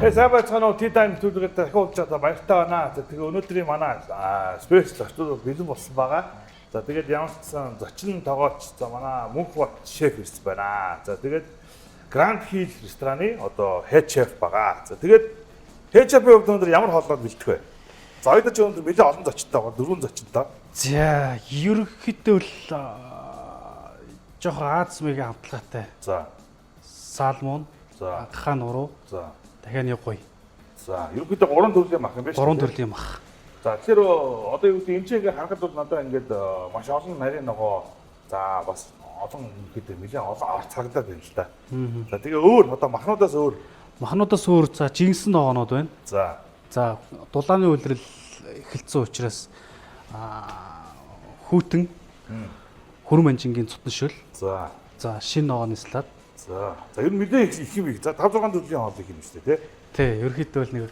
Сабай цаанаа tea time төлөвлөгөөд дахиулж одоо баяртай байна. За тэгээ өнөөдрийн манай спейс зочдод бэлэн болсон байгаа. За тэгээд ямар ч гэсэн зочин тоогооч за манай Мөнхбат шеф ирсэн байна. За тэгээд Grand Hill рестораны одоо head chef байгаа. За тэгээд head chef-ийн хувьд өнөөдөр ямар хоолойд бэлдэх вэ? За ойдож өнөөдөр нэлээд олон зочинтой байгаа. 4 зочинтой. За ерөнхийдөө л жоохон Азмигийн хамтлагаатай. За Салмон, за Хахан нуруу, за дахианы гоё. за ерөнхийдөө 3 төрлийн мах юм байна шүү. 3 төрлийн мах. За тэгэхээр одоо юу гэдэг энэ чинь ингээ харахад бол надад ингээд маш олон нарийн ногоо за бас олон ихэд нэлээд олон арт цагдаад байна л да. За тэгээ өөр одоо махнуудаас өөр Махнуудаас өөр за жинсэн ногоонууд байна. за За дулааны үйлрэл эхэлсэн учраас хүүтэн хөрөм анжингийн цутан шөл. за шинэ ногооны салаад. за ер нь мэдээ их юм их. За 5 6 төрлийн хоол их юм шүү дээ Тий, ерөнхийдөө л нэг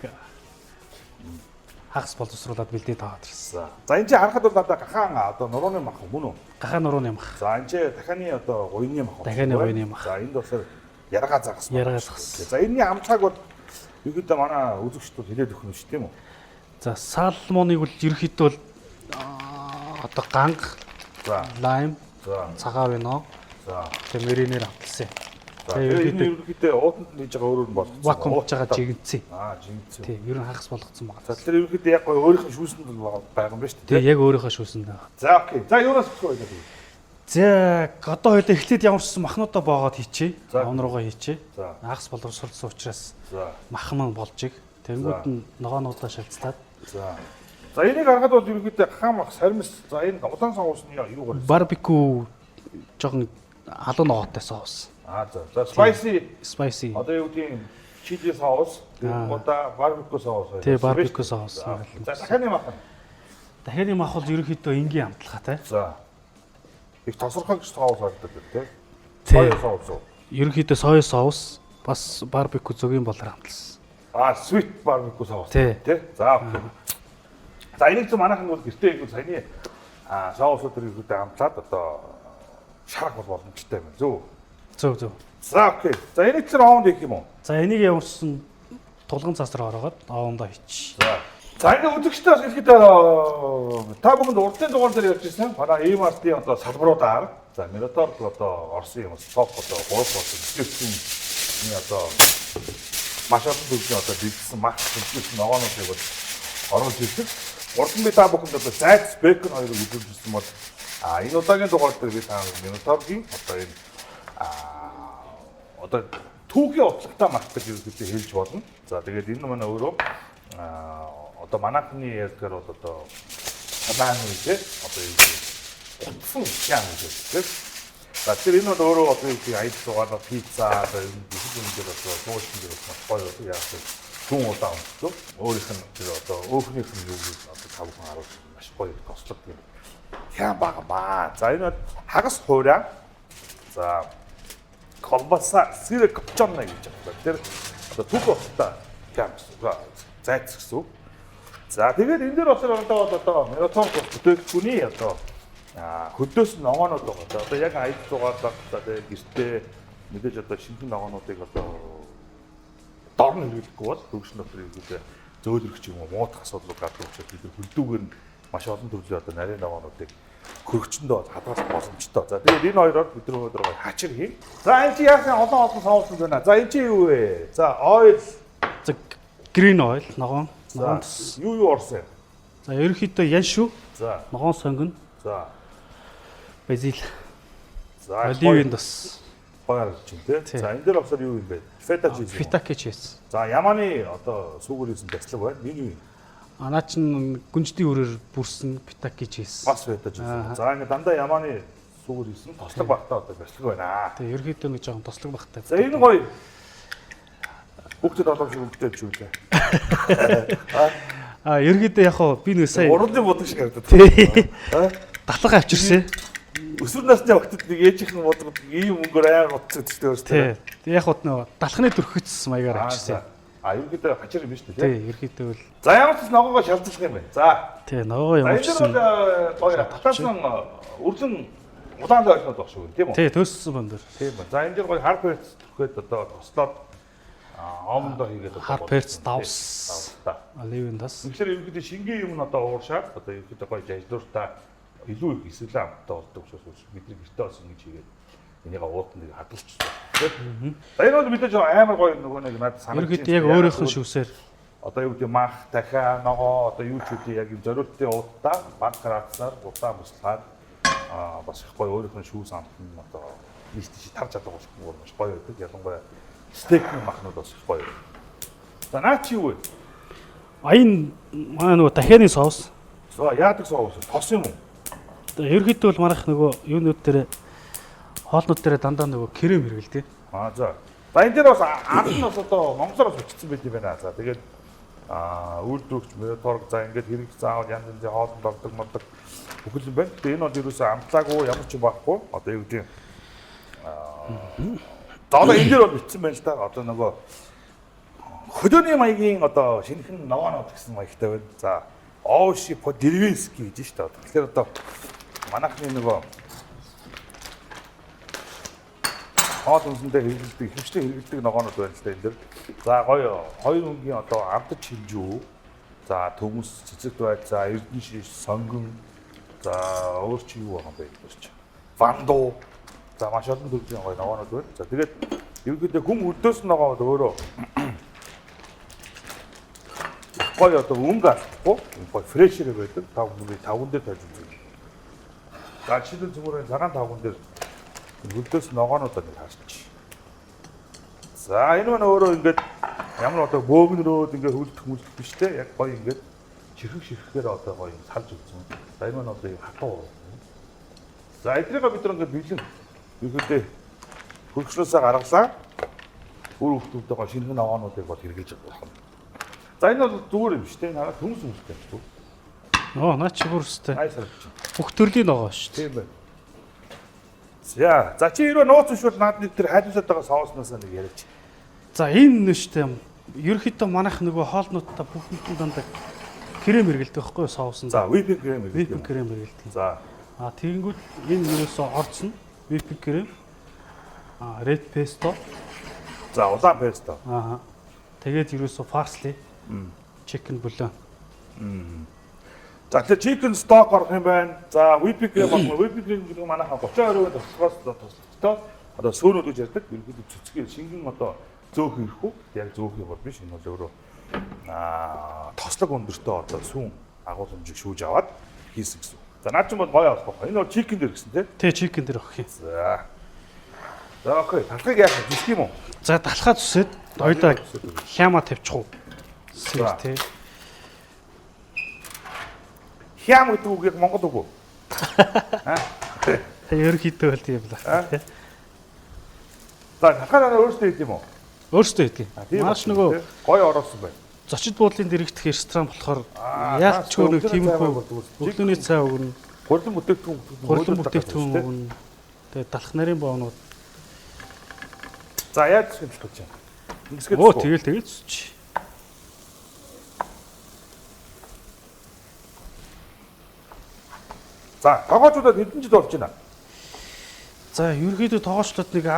хагас боловсруулаад бэлдээд аваад ирсэн. за энэ чинь харахад бол надад гахаан одоо нурууны мах мөн үү? Гахаан нурууны мах. За энэ чинь дахианы одоо гуйны мах. Дахианы гуйны мах. За энд болохоор яргаа загас. Яргаа загас. За энэний амцааг бол ерөнхийдөө манай үзэгчдүүд хэлээд өгөх юм шүү тийм үү? За салмоныг бол ерөнхийдөө бол одоо ганг, за лайм, за цагаан вино, за тэгээ мэринээр авчихсан. тэгээ ерөнхийдөө уутанд хийж байгаа өөрөөр нь болчихсон. Вакуумж байгаа жигэнцээ. Жигэнцээ. Тий, ер нь хагас болгоцсон байна. За тэгэхээр ерөнхийдөө яг гоё өөрийнх нь шүүсэнд байгаа юм байна шүү дээ. Тий, яг өөрийнхөө шүүсэнд байгаа. За окей. За юунаас эхлэх вэ гэдэг? За одоо хоёул эхлээд ямар ч гэсэн махнуудаа боогоод хийчихье. Авн руугаа хийчихье. За хагас боловсруулсан учраас за мах маань болж иг. Тэнгүүд нь ногоонуудаа шалцлаад. За энийг харахад бол ерөнхийдөө гахаан мах сармис. За энэ удаан соусны юу гарсан? Барбекю жоохон алуу ногоотой соус. За spicy. Одоо юу гэдэг чили соус, удаа барбекю соус. Тий, барбекю соус. За дахианы мах. Дахианы мах бол ерөнхийдөө энгийн хамтлагатай. За. Их тосрохог соус харагддаг тийм. Соёо соус. Ерөнхийдөө соёо соус бас барбекю зөгийн болоор хамталсан. Sweet барбекю соус тий. За окей. За энийг ч манайхан бол гэртээ их саяны соусууд ерөнхийдөө хамтлаад одоо шарах бол боломжтой байна. Зөв. За окей. За энийг ч овонд хийх юм уу? За энийг явуулсан тулган цаас руу ороод овондоо хийчих. За энэ үзэгчтэй бас хэлэхэд та бүхэнд урдлын дугаар дээр ярьж ирсэн. Манай EMART-ийн одоо салбаруудаар за Minotaur одоо Орсын юм топ одоо 3 болсон дэлхийн одоо маш олон төрлийн одоо дэлгэсэн мах төлөвлөсөн ногоонуудыг бол оруулж ирсэн. Урдан би та бүхэнд одоо зайц бэкон хоёрыг үзүүлсэн бол энэ удаагийн дугаар дээр би та Minotaur-гийн одоо энэ одоо түүхийн утлагтай мах гэж ерөнхийдөө хэлж болно. За тэгээд энэ манай өөрөө одоо манайхны ярьдгаар бол одоо салааны үү одоо юу утсан яам гэдэг. За тэр энэ бол өөрөө одоо юу аяд зугаалаа пицца одоо энэ бүхэл одоо суушин дээр бас гоё яах вэ? Түн удаа өмсөв. Өөрийнх нь тэр одоо өөхнийх нь юу гэж одоо тав хүн харуулж маш гоё тослог юм. Хям баа. За энэ бол хагас хуурай. За колбаса сэрэг копчорна гэж байна. Тэр одоо түүх утгатай хям зайц гэсэн. За тэгээд энэ дээр болохоор одоо Minotaur бүтээгдэхүүний одоо хөдөөс нь ногоонууд байгаа. Одоо яг аяд зугаалах тэгээд гэртээ мэдээж одоо шинхэн ногоонуудыг одоо дор нь хэрэглэхгүй бол хөгжин дотор ерөөдөө зөөлрөх юм уу муутах асуудлууд гардаг учраас бид хөлдүүгээр нь маш олон төрлийн одоо нарийн ногоонуудыг хөрөгчөндөө хадгалах боломжтой. За тэгээд энэ хоёроор бид өнөөдөр хачир хийн. За энэ чи яасан олон соус байна. За энэ чи юу вэ? За oil, за green oil ногоон. Юу орсон? За ерөнхийдөө яншүү. За ногоон сонгон. За базил. За оливын дос. Багаар чинь тий. За энэ дээр болохоор юу юм бэ? Feta cheese. Feta cheese. За ямааны одоо сүүгээрсэн бяцлаг байна. Энэ юу? Анаа чин гүнжтийн үрээр бүрсэн feta cheese. Бас feta cheese. За ингэ дандаа ямааны сүүгээр хийсэн тослог багтаа одоо бяцлаг байна. Тэг ерөнхийдөө нэг жоохон тослог багтаа. За энэ гоё. Бүгд толгой шиг өвдөж шүү дээ. Ерөнхийдөө яг хоо би нэг сая урдлын бодог шиг харагдаад. Далга авчирсан. Өсвөр насны хүүхдэд нэг ээжийнхэн бодгод ийм мөнгөөр аяар утсан гэдэг чинь өөртөө. Тэг яг хот нөө далхны төрхөцсөн маягаар авчирсан. Ерөнхийдөө хачир юм биш үү? Тий, ерөнхийдөө л. За ямар ч ногоогоо шалдуулах юм байна. За. Тий, ногоо ямар ч юм. Гоё татсан үрлэн улаан ойлголт баг шүү, тийм үү? Тий, төссөн банд. Тийм ба. За энэ дээр гоё хар пэц төрхөд одоо тослоод Омондоо хийгээд Хар перц давс. Левендас. Тэгэхээр ерөнхийдөө шингийн юм нь одоо ууршаад одоо ерөнхийдөө гоё ажлууртаа илүү их эсвэлэн амттай болдог учраас бидний гэртээ бас ингэж хийгээд энийг уутан нэг хадгалчихсан. Тэгэхээр энэ бол мэдээж амар гоё нөгөө нэг надад санагдаж Ерөнхийдөө яг өөрийнх нь шүүсээр одоо юу гэдэг мах, дахиа, ногоо одоо юу ч үгүй яг юм зориултын уутаа баг градусаар удаан буслахаар бас их гоё өөрийнх нь шүүс амт нь одоо нийт чи тарж чаддаг маш гоё байдаг. Ялангуяа стейкний махнууд бас их гоё. За наа чи юу вэ? энэ манай нөгөө дахианы соус. За яадаг соус тос юм уу? Ерөнхийдөө бол манайх нөгөө юунууд дээр хоолнууд дээр дандаа нөгөө крем хэрэгэлдэг. За. За энэ дээр бас анд нь бас одоо монголоор бичсэн байт юм байна. За тэгээд үйлдвэрч моторг за ингээд хэрэг заавал янз янзын хоолнд ордог мордог бүхэл юм байна. Тэгээд энэ бол ерөөсөө амтлаагүй ямар ч юм байхгүй. Одоо юу гэдэг за одоо энэ дээр бол бичсэн байна л да. Одоо нөгөө хөдөөний маягийн одоо шинэхэн ногоонод гэсэн маягтай байна. За Оуши по Деревинский гэж шүү дээ. Тэгэхээр одоо манайхны нөгөө хоол хүнсэндээ хэрэглэдэг, хэмжлэн хэрэглэдэг ногоонод байна л да энэ дэр. За гоё хоёр өнгийн одоо амтч хэмжүү. За төмөс цэцэгт байд, за эрдэнэ шиш, сонгон. За өөр чи юу байгаа юм бэ гэж. Вандуу. За маш олон төрлийн гоё ногоонод байна. За тэгээд ерөнхийдөө хүн өрдөөс нь ногоонод өөрөө гоё одоо өнгө алдахгүй, гоё фрешэр байдаг. 5 дээр тавьж үзье. За жишээлбэл зүгээр цагаан 5 дээр өрдөөс ногоонуудаа нэг харчих. За энэ маань өөрөө ингээд ямар одоо бөөгнөрөөд ингээд хөлдөх мүлдэх биш те. Яг гоё ингээд ширхгээр одоо гоё салж үзсэн. За энэ маань одоо юм хатуу. За эдрийг бид нар ингээд бэлэн ерөөдөө хөргөчлөөсөө гаргалаа. Өөр хүмүүстэй гоё шинэ ногоонуудыг бол хэрэглэж болох юм. За энэ бол зүгээр юм шүү дээ. Надад хүмүүс хүмүүстэй шүү. Наа чи бүрстэй. Айсарч. Бүх төрлийн ногоо шүү. Тийм байна. За чи ирөө нууц биш бол наад нэг тэр хайдусаад байгаа соусноос нэг яриач. За энэ нөштэй ерөнхийдөө манайх нөгөө хоолнуудаа бүх нэгэн дандаа крем хэрэгэлдэг байхгүй юу соус нь. За whipping cream whipping крем хэрэгэлдэг. За тэгэнгүүт энэ ерөөсөө орцсон whipping крем. Red pesto. За улаан pesto. Тэгээд ерөөсөө parsley. Chicken bouillon. За тэр chicken stock орох юм байна. За whipping cream гэдэг манайхаа 32% тослохоос тослогтой. Одоо сөөнүүд гэж ярьдаг. Ерөнхийдөө цэцгийн шингэн одоо зөөх ирэхгүй. Яг зөөх юм бол биш. Энэ бол өөрөө тослог өндөртөө одоо сүүн агуулмжийг шүүж аваад хийсэн гэсэн. За наад чинь бол гоё авах байх. Энэ бол chicken дээр гэсэн тий. Тий chicken дээр авах юм. За окей. Талхыг яах вэ? Зүсэх юм уу? За талхаа зүсээд хоёулаа хяма тавьчих уу. Сэр тий. Хям гэдэг үг яг монгол үг үү? Ерөнхийдөө бол тийм л байна. За талхаа өөрөөсөө хийх юм уу? Өөрөөсөө хийх юм. Маш нөгөө гоё ороосон байна. Зочид буудлын дэрэгдэх ресторан болохоор яалч өөр нэг тиймэрхүү өглөөний цай өгнө. Хурлан бүтээгдэхүүн өгнө. Тэгээд далах нарын боонууд. За яаж хэлэх гэж байна? Ингэсгээд тэгэл зүч. За тоогоочдод хэдэн жил болж байна? За ерөнхийдөө тоогоочлоод нэг 10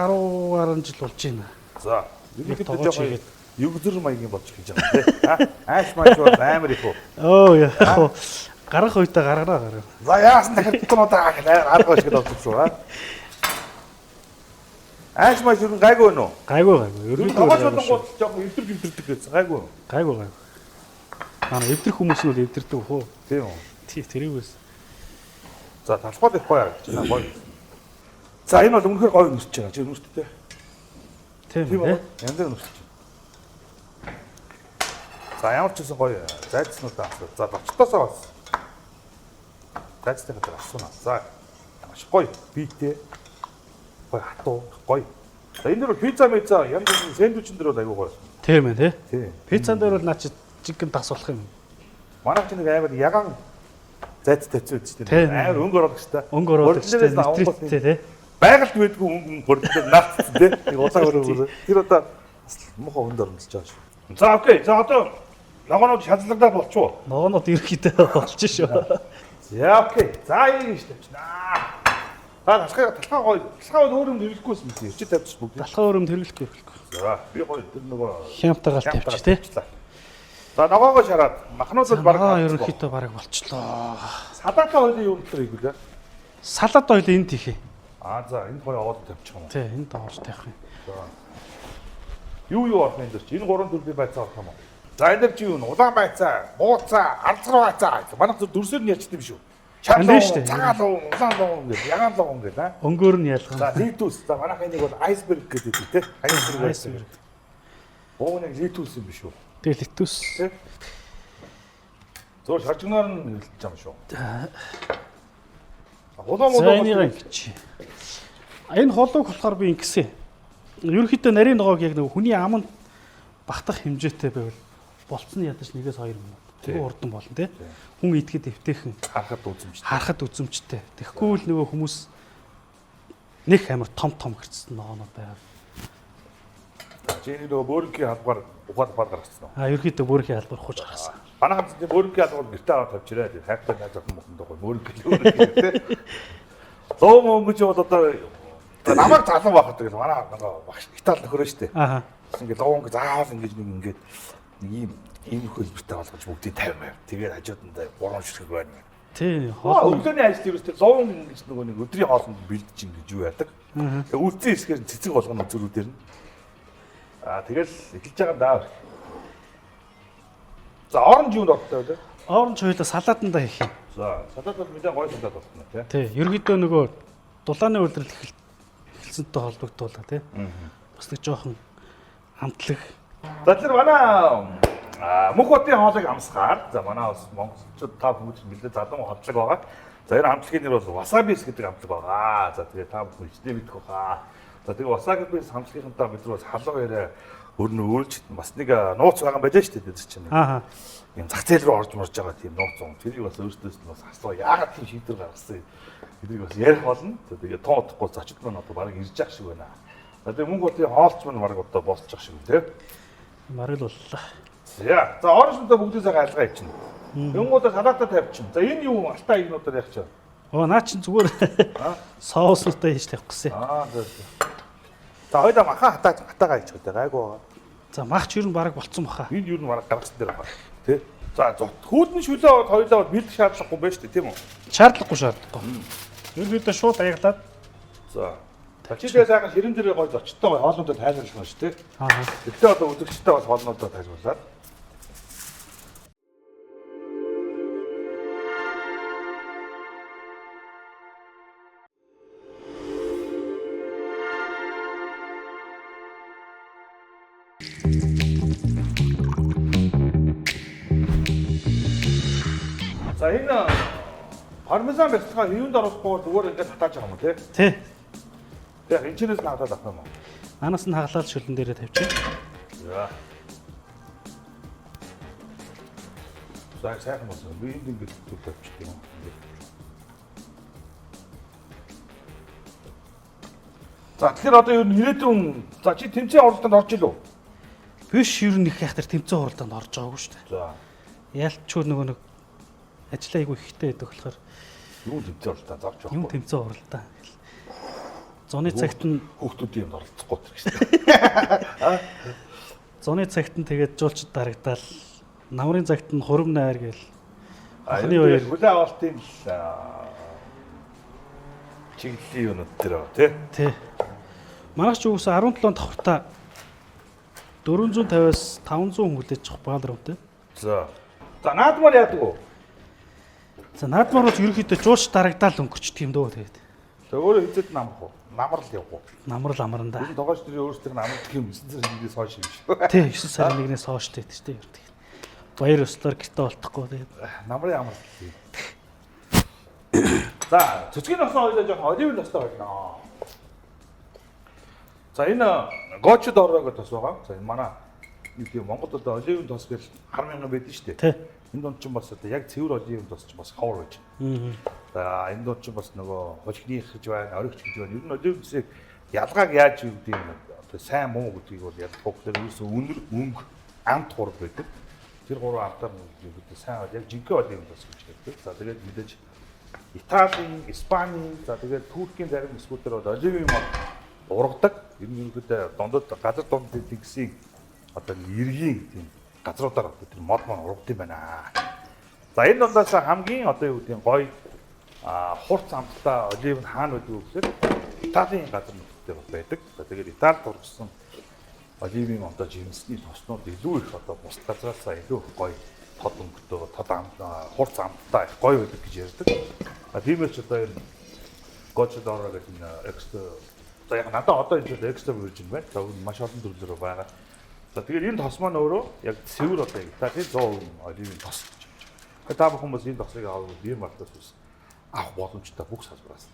гаруй жил болж байна. За ерөнхийдөө жоохон югзэр маягийн болж хийж байгаа тийм. Ааш маш бол амар их үү. Яг гарах үедээ гаргараа. За яасан дахиад томодоо арга шиг болчихсон. Ааш маш юу гайгүй нөө? Гайгүй. Ерөнхийдөө тоогоочдод жоохон эвдэрдэг гэсэн гайгүй. Гайгүй. Эвдэрх хүмүүс нь бол эвдэрдэг хөө. Тийм үү. Тий тэрийг үс. За талхууд их гоё харагдаж байна. Гоё. За энэ бол үнэхээр гоё нүсч байгаа. Чи нүсттэй. Тийм үү? Янз бүр нүсч. За ямар ч гэсэн гоё. Зайцснуудаа авсан. За бочтоосоо бас. Зайцтай хатар авсан. За маш гоё. Бийтэй. Гоё хатуу. Гоё. За энэ дэр пицца мэйца янз бүрийн сэндвичэн дээр бол аягүй гоё. Тийм ээ тий. Тийм. Пиццан дээр бол наа чи чикен тас болох юм. Манай ч нэг амар яган зайц тавьчих үстэй. Амар өнгө оруулах хэрэгтэй. Өнгө оруулах хэрэгтэй тий. Байгальд байдгүй өнгө бүрдээ наацсан тий. Нэг улаан өрөөгөө. Тэр одоо муухай өнд оромжлж байгаа шүү. За окей. За одоо ногоонууд шалгагдаад болчихоо. Ногоонууд ерөөхдөө болж шүү. За окей. За ийм шүү дээ. талхаа өөр юм хэрэглэхгүйсэн мэт чи тавьчих бүгд. Далхаа өрөмд хэрэглэхгүй. За би гоё тэр нөгөө Хямтагаар тавьчих тий. За ногоогоо шараад махнууд бол баг ерөнхийдөө бараг болчлоо. салаатаа хоёрын юу нэр хийгүүлээ. Салаад ойл энд хийхээ. За энэ гоё овоод тавьчих юм уу. Тий, энд доорч тавих юм. За. Юу орно энэ дэр чи? Энэ гурван төрлийн байцаа орох юм уу? За энэ дэр чи юу н улаан байцаа, мууцаа, арцруу байцаа. Манайх зөв дүрсээр нь ярьчихдээ биш үү? Чаалуу, цагаалуу, улаан луу гэж, ягаан луу гэж аа. Өнгөөр нь ялгана. За литус. За манайх энийг бол айсберг гэдэг тий. Айсберг. Богоныг литус юм биш үү? Тэгээ литус. Тий. Зөөр шажигнаар нь хэлж байгаа юм шүү. Улаан За энийг ингэж. Энэ холууг болохоор би ингэсэн. Ерөнхийдөө нарийн ногоог яг нэг хүний аманд багтах хэмжээтэй байвал болцсон ядаж 1-2 минут. Тэгээ урдан болно тий. Хүн идэхэд эвтэйхэн харахад үзэмжтэй. Тэгэхгүй л нөгөө хүмүүс нэг амар том гэрцсэн ногоонод байгаа. Чи нөгөө бөөрөнгийн халбаар ухаалбаар гаргасан уу? Ерөнхийдөө бөөрөнгийн халбаар ухаж гаргасан. Манайх бөөрөнгийн халбаар гэртээ аваад тавьчираа. Хайртай найз охин мохондоо бөөрөнгийн тий. Лоо мөнгөж бол одоо намайг залуу байхад тэгэл манай нөгөө багш Итали нөхөрөө штэ. Аа. Ингээд лоо мөнгө заавал ингээд нэг ийм их хөлбөртэй болгож бүгдийг 50%. Тэгээд хажуудандаа 3 ширхэг байна. Тий, өглөөний ажил ерөөсөө лоо ингэж нөгөө нэг өдрийн хоолнд бэлдэж ингэж юу яадаг. Тэгээд үлдсэн хэсгээр цэцэг болгоно зүрүүдээр нь. Тэгэл эхэлж байгаа даа. За оранж юунд ортой вэ? Оранж хоёлаа салаатандаа хийх юм. За салаад бол мэдээ гоё салаад болно тий. Тий, ерөнхийдөө нөгөө дулааны үйлрэл эхэлсэнтэй холбогдуулаа тий. Бас нэг жоохон хамтлаг. За тэр манай мөнх хотын хоолыг амсгаар за манай бас монголчууд та хүмүүс мэдээ залуу хамтлаг байгаа. За энэ хамтлагийн нэр бол васабис гэдэг хамтлаг байгаа. За тэгээ та бүхэн хичнээн мэдэх баха. За тэгээ васабис хамтлагийнхантаа бид нар бас халуу яриа өрнө өөлж бас нэг нууц байгаа юм байна шүү дээ тэр чинь. Аа. Ийм зах зээл рүү орж морж байгаа тийм нууц зам. Тэрийг бас өөрсдөөс нь бас асуу яагаад тийм шийдвэр гаргасан. Энийг бас ярих болно. Тэгээ тоо утахгүй зочид маань одоо бараг ирж явах шиг байна. За тэгээ мөнх хотын хоолч маань бараг одоо босчих шиг тийм. Марил боллоо. За оранжнуудаа бүгдээ сайхан алгаа ичнэ. Тэнгуудаа салаатаа тавьчихна. За энэ юу алтаа игнуудаар яах чинь? Наа чин зүгээр соуснуудаа хийж тавих гэсэн. За хоёлаа махан хатаагаа ич гэдэг гайгүй байгаа. За махч юу н бараг болцсон баха. Энд юу н бараг гаргасан дээр байгаа. Тэ? За хүүдэн шүлээ аваад хоёлаа бэлдэх шаардлагагүй байна шүү дээ, тийм үү? Шаардлагагүй. Ерөнхийдөө шууд аяглаад. За. Тачидээ сайхан ширэн дээрээ гой зочтой хоолнуудад тайлбарлах нь шүү дээ. Аа. Тэгтээ одоо үзэгчтэй бас хоолнуудад тайлбарлаад. За энэ пармезан бэлтгаа юунд оруулахгүй зүгээр ингээд татааж байгаа юм тий? Тий. Яг энэ чинээс хагалаад авах юм уу? Анаас нь хаглаад шүлэн дээрээ тавьчих. За. Сайхан болсон. Би энд ингээд зүг тавьчих юм. За тэгэхээр одоо юу ирээдүйн за чи тэмцээн оролдонд орж илүү? Биш ер нь их яхтар тэмцээн уралдаанд орж байгаагүй шүү дээ. За. Ялчгүй нөгөө нэг ажил айгүй ихтэй байдаг болохоор юу тэмцээн оролдонд орж байгаа. юм тэмцээн уралдаа. Зуны цагт нь хүүхдүүдийн юмд оролцохгүй гэж. Зуны цагт нь тэгээд жуулчд дарагдаал намрын цагт нь хурам найр гээл. Ахны хоёр хүлээ авалтын чиглэлийн юмуд дээр байгаа тий. Тий. Манайх ч үгүйс 17 давхартаа 450-аас 500 хүн хүлээж авах баалруутай. За. За наадмаар яадаг уу? За наадмаар бол ерөнхийдөө жуулч дарагдаал өнгөрчдөг юм дөө тэгээд. Тэгээ өөрөө хизээд намрах уу? Намрал явах уу? Намрал амрандаа. Энэ тогооч нэрийн өөрсдөө намралдаг юм 9 сарын 1-ээс хойш юм шүү. Тий 9 сарын 1-ээс хойш тэгээд шүү дээ. Баяр ёслоор гэртээ болтохгүй тэгээд. Намрын амрал. За цэцгийн носон хоёлаа жоохон оливын ностой болно. За энэ гочд орвог тос байгаа. За энэ манай нэг тийм Монголд одоо оливын тос гэж 10,000 байдаг шүү дээ. Тий. Энэ донд ч бас одоо яг цэвэр оливын тос ч бас хавар байж. За энэ донд ч бас нөгөө хожигных гэж байна, оригч гэж байна. Ер нь оливын тосыг ялгааг яаж юу гэдэг юм одоо сайн муу гэдгийг бол ялгах хөөр ерөөсөө үнэр мөнгө амт гурав байдаг. Тэр гурван амтаар юу гэдэг сайн бол яг жинхэнэ оливын тос гэж хэлдэг. За тэгээд мэдээж Италийн, Испаний, за тэгээд Туркийн зарим хэсгүүдээр бол оливын мод ургадаг. Ер нь ерөнхийдөө дундад газар дундад тэгсийг одоо иргэн тийм газруудаар одоо тэр мод маань ургад юм байна. За энэ дундаас хамгийн одоо юу гэдэг нь гоё хурц амттай олив нь хаана байдаг вэ гэхээр Италийн газар нутгад байдаг. За тэгээд Италид ургасан оливын одоо жимсний тоснууд илүү их одоо бус газраас илүү их гоё тод өнгөтэй, тод хурц амттай их гоё байдаг гэж ярьдаг. Тиймээс ч одоо энэ Гочдоро гэдэг энэ экстра за яг надад одоо энэ экстра virgin байна. За маш олон төрлөөр байгаа. За тэгээд энэ тос маань өөрөө яг цэвэр одоо Италийн 100% оливын тос гэж байна. Тэгээд та бүхэн бас энэ тосыг авах бие мартаас ус авах боломжтой бүх салбараас.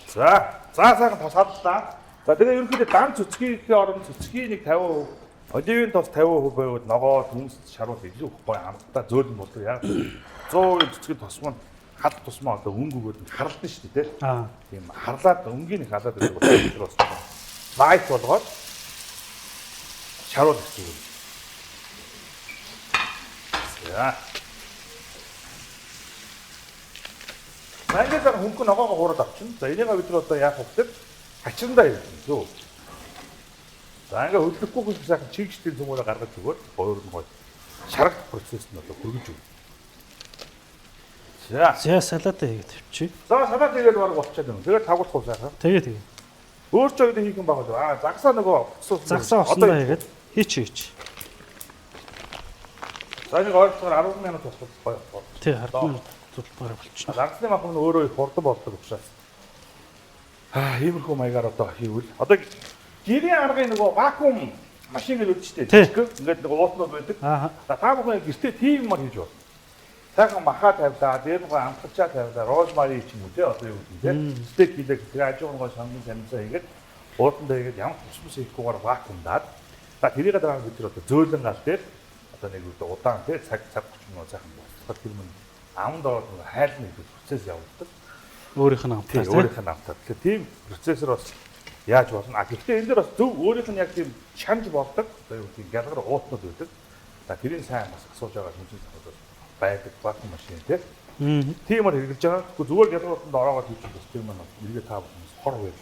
За сайхан тос хадлаа. За тэгээд ерөнхийдөө дан цэцгийн орон цэцгийн нэг 50%, оливын тос 50% байвал ногоо түнс шаруул илүү гоё хамтдаа зөөлөн болдог яа. 100% цэцгийн тос маань хад тусмаа одоо өнгөгөөд харлаа шүү дээ тий. Тийм харлаад өнгийн их халаад байдаг учраас лайт болгоод шаруул гэсэн үг. За. Манайд хөнгө ногоогоо хуураад авчихна. За энийг бид нар одоо яах вэ гэхээр хачирандаа явуулна шүү. За ингээ хөдлөхгүй гэж сайхан чигчдийн цөмөөрө гаргаж өгөөд хоёр нь гоё шаргах процесс нь одоо хүргэж өгнө. За салаатаа хийгээд тавьчих. За салаат хийгээд бараг болчиход байна. Тэгээд тавгуулах сайхан. Тэгээ. Өөрчөө гэдэг хийх юм байгаа. Загсаа нөгөө загсаа осноо хийгээд хийч. За нэг ойролцоогоор 10 минут туслах гоё. Тий 10 минут туслахаар болчихно. Загсны мах нь өөрөө их хурдан болдог учраас. Иймэрхүү маягаар одоо хийвэл одоо гэрийн аргын нөгөө вакуум машин гэж үүдчтэй тийм. Ингээд нөгөө уутнууд байдаг. За та бүхэн гэртээ тийм юмар хийж байна. Сайхан махаа тавилаа, дээр нөгөө амтгачаа тавилаа, розмари ч юм уу тий одоо юу гэдэг тийм. Стейк хийлээ тэгээ ажигнгаа шамгийн тамцаа хийгээд уутандаа хийгээд ямар тусмас хийхгүйгээр вакуум даад. За тэрийг дараа бид тэр одоо зөөлөн гал дээр одоо нэг удаан тий цаг 30 минут сайхан болчиход тэр мөн амд ороод нөгөө хайлны процесс явагддаг. Өөрийнх нь амтаа тий. Өөрийнх нь амтаа. Тэгэхээр тийм процессор бас яаж болно? Гэхдээ энэ дээр бас зөв өөрийнх нь яг тийм шанж болдог. Одоо юу тийм гялгар уутнууд байдаг. За тэрийг сайн бас асууж байгаа хүмүүс байдаг вакуум машин тий. Тиймэр хэрэгжилж байгаа. Гэхдээ зүгээр гялгартанд ороогоод хийчих бас тийм маань эргээ таа хүмүүс хор байл.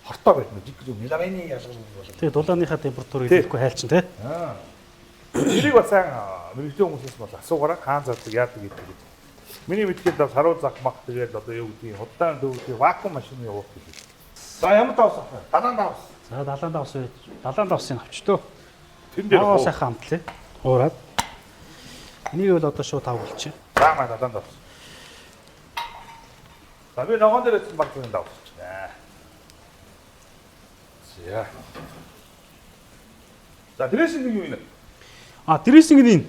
Хортой байна. Жиг гэж меламины ялгар бол. Тэгээ дулааныхаа температурыг хэлэхгүй хайлчин тий. Тэрийг бас сайн мэрэгжлийн хүмүүсээс бол асуугаараа хаан зардаг яадаг гэдэг. Миний мэдгээд бас харуул зах мах тэгээд одоо юу гэдгийг худалдааны төвийн вакуум машины явуулах гэж. За ямар давс авах вэ? Далаан давс. За далаан давс үү? Далаан давсыг авчтөө. Тэн дээр аа сайхан амтлаа. Уураад. Энийг бол одоо шууд тавуулчих. За маа далаан давс. За би ногоон дээр байсан багтын давс чинь. За. За дрэсинг юу юм? Дрэсинг нь энэ.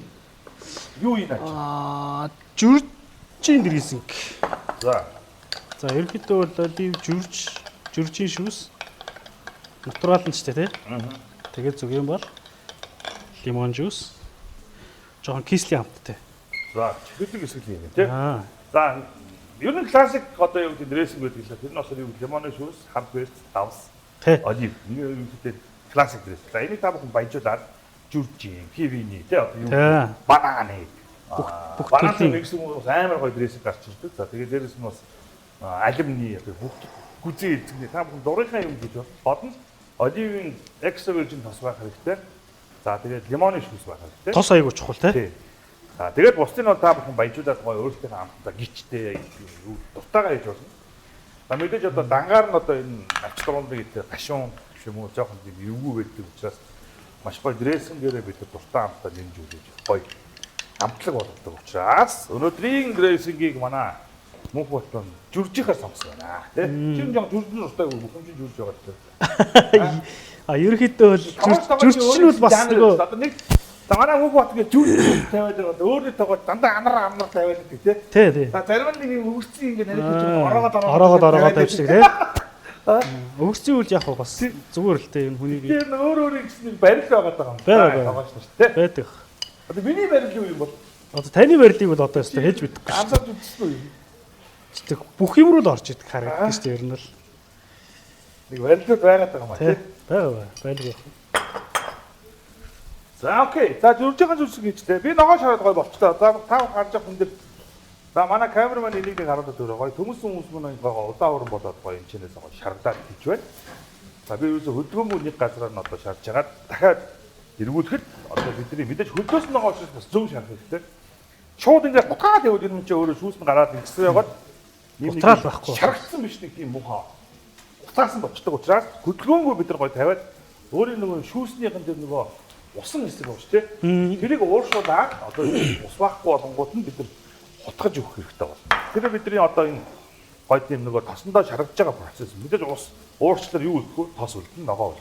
Юу юм аа? Жүржийн дрэсинг. За ерөнхийдөө бол олив жүржийн шүүс. Натурал нь ч тий. Тэгээд зүг юм бол лимон жуус. Жохон кислий амттай. За чихэлэг эсгэл юм тий. За ер нь классик одоо юу гэдэг дрэсинг байдаг л тэр нь бас юу лимоны шүүс, хамберт, давс, олив. Энэ ерөнхийдөө классик дрэсинг. За энийг та бүхэн баяжуулаад жүржийн, пивний тий одоо юу бананы бүх төрлийн микс хүмүүс амар гоё дрэсинг гарч ирдэг. За тэгээд дээрэс нь бас алюминий одоо бүх гүзээ эзэгний та бүхэн дурынхаа юм гэж бодно. Оливын extra virgin тос байх хэрэгтэй. За тэгээд лимоны шүүс байх хэрэгтэй. Тос аягүй чухал тий. За тэгээд бусдыг нь та бүхэн баяжуулаад гоё өөрсдийнхээ амттай гिचтэй юу дуртайгаа хийж болно. За мэдээж одоо дангаар нь одоо энэ ачтруулны гэдэг гашуун юм уу жоохон тийм эвгүй байдаг учраас маш гоё дрэсингээрээ бид дуртай амттай нэмж үлээж гоё амтлаг болгодог учраас өнөөдрийн дрэсингийг манай мөнх болтон жүржихаар сонгосон байна тий. Чи жоохон жүржин дуртай бүхэмжин жүрж байгаа тий. Ерөнхийдөө бол жүрчин бол бас нэг манай мөнх бот гэж жүрж тавиад байгаа өөрөө тоогоо дандаа амар тавиад гэдэг тий. Тий. За зарим нь нэг өгсцэн ингэ нарийнх ороогоод тавьчихдаг тий. Өгсцэн үл яг бас зүгээр л дээ энэ хүний бие. Тэр өөр гэсэн барил байгаа байгаа юм шүү дээ. Байдаг. Одоо миний барил юу юм бол? Одоо таны барилыг бол одоо ястаа хийж мэдэхгүй. Андаад үзсэн үү? Тэг бүх юм руу л орж идэх харагддаг шүү дээ ер нь л. Нэг барилуд байгаад байгаа маа тий. Бага байлгүй. За окей. За жүрж байгаа зүйлс гэж дээ. Би ногоо шараад гой болчлоо. За та харж байгаа хүн дээр За манай камераман энийг нэг хараад өгөөрэй. Гоё төмөсөн хүмүүс мөн гоё удаан уран болоод гоё энэ чинээс гоё шаргадаад хийж байна. За би юусе хөдөлгөөнгүй нэг газараар нь одоо шарж хагаад дахиад эргүүлэхэд одоо бидний мэдээж хөлдөөс нь байгаа учраас бас зөв шарах хэрэгтэй. Шууд ингээд гутаад яваад юм чи өөрөө шүүс нь гараад ингэсэн байгаад Утраал байхгүй. Шаргацсан биш нэг тийм муухай. Утаасан болчдөг учраас хөдөлгөөнгүй бид нар гоё тавиад өөрийн нөгөө шүүснийхэн дээр нөгөө усан хэсэг байна шүү дээ. Тэрийг ууршуулаад одоо ус байхгүй болонгууд нь бид нар хутгаж өгөх хэрэгтэй байна. Тэр бидний одоо энэ гоё тийм нөгөө тосондоо шаргаж байгаа процесс. Мэдээж ус уурчлаар юу өгөх вэ? Тос үлдэн ногоо ул.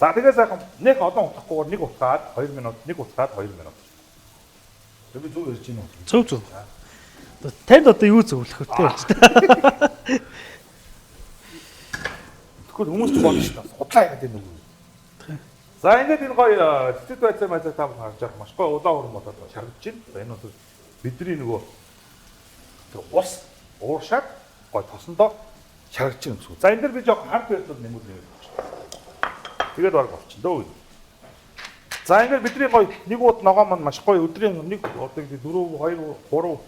За тэгээ сайхан нэг олон утгахгүйгээр нэг утгаад 2 минут, нэг утгаад 2 минут. Тэр би зөв ярьж байна уу? Зөв зөв. Танд одоо юу зөвлөх вэ? Тэгвэл хүмүүс ч болно шүү дээ. Худлаа яагаад энэ үг. За ингээд энэ гоё тэтгэд байцаа майзаа та харж байгаа маш гоё улаан уран болоод шаргаж байна. За энэ бол бидний нөгөө ус ууршаад гоё тосондоо шаргаж байна гэсэн үг. За энэ дэр би жоох хард байдлууд нэмүүд нэмээд болчихсон. Тэгээд баг болчихно дөө. За ингээд бидний гоё нэг удаа ногоо маань маш гоё өдрийн нэг одоо 4 2 3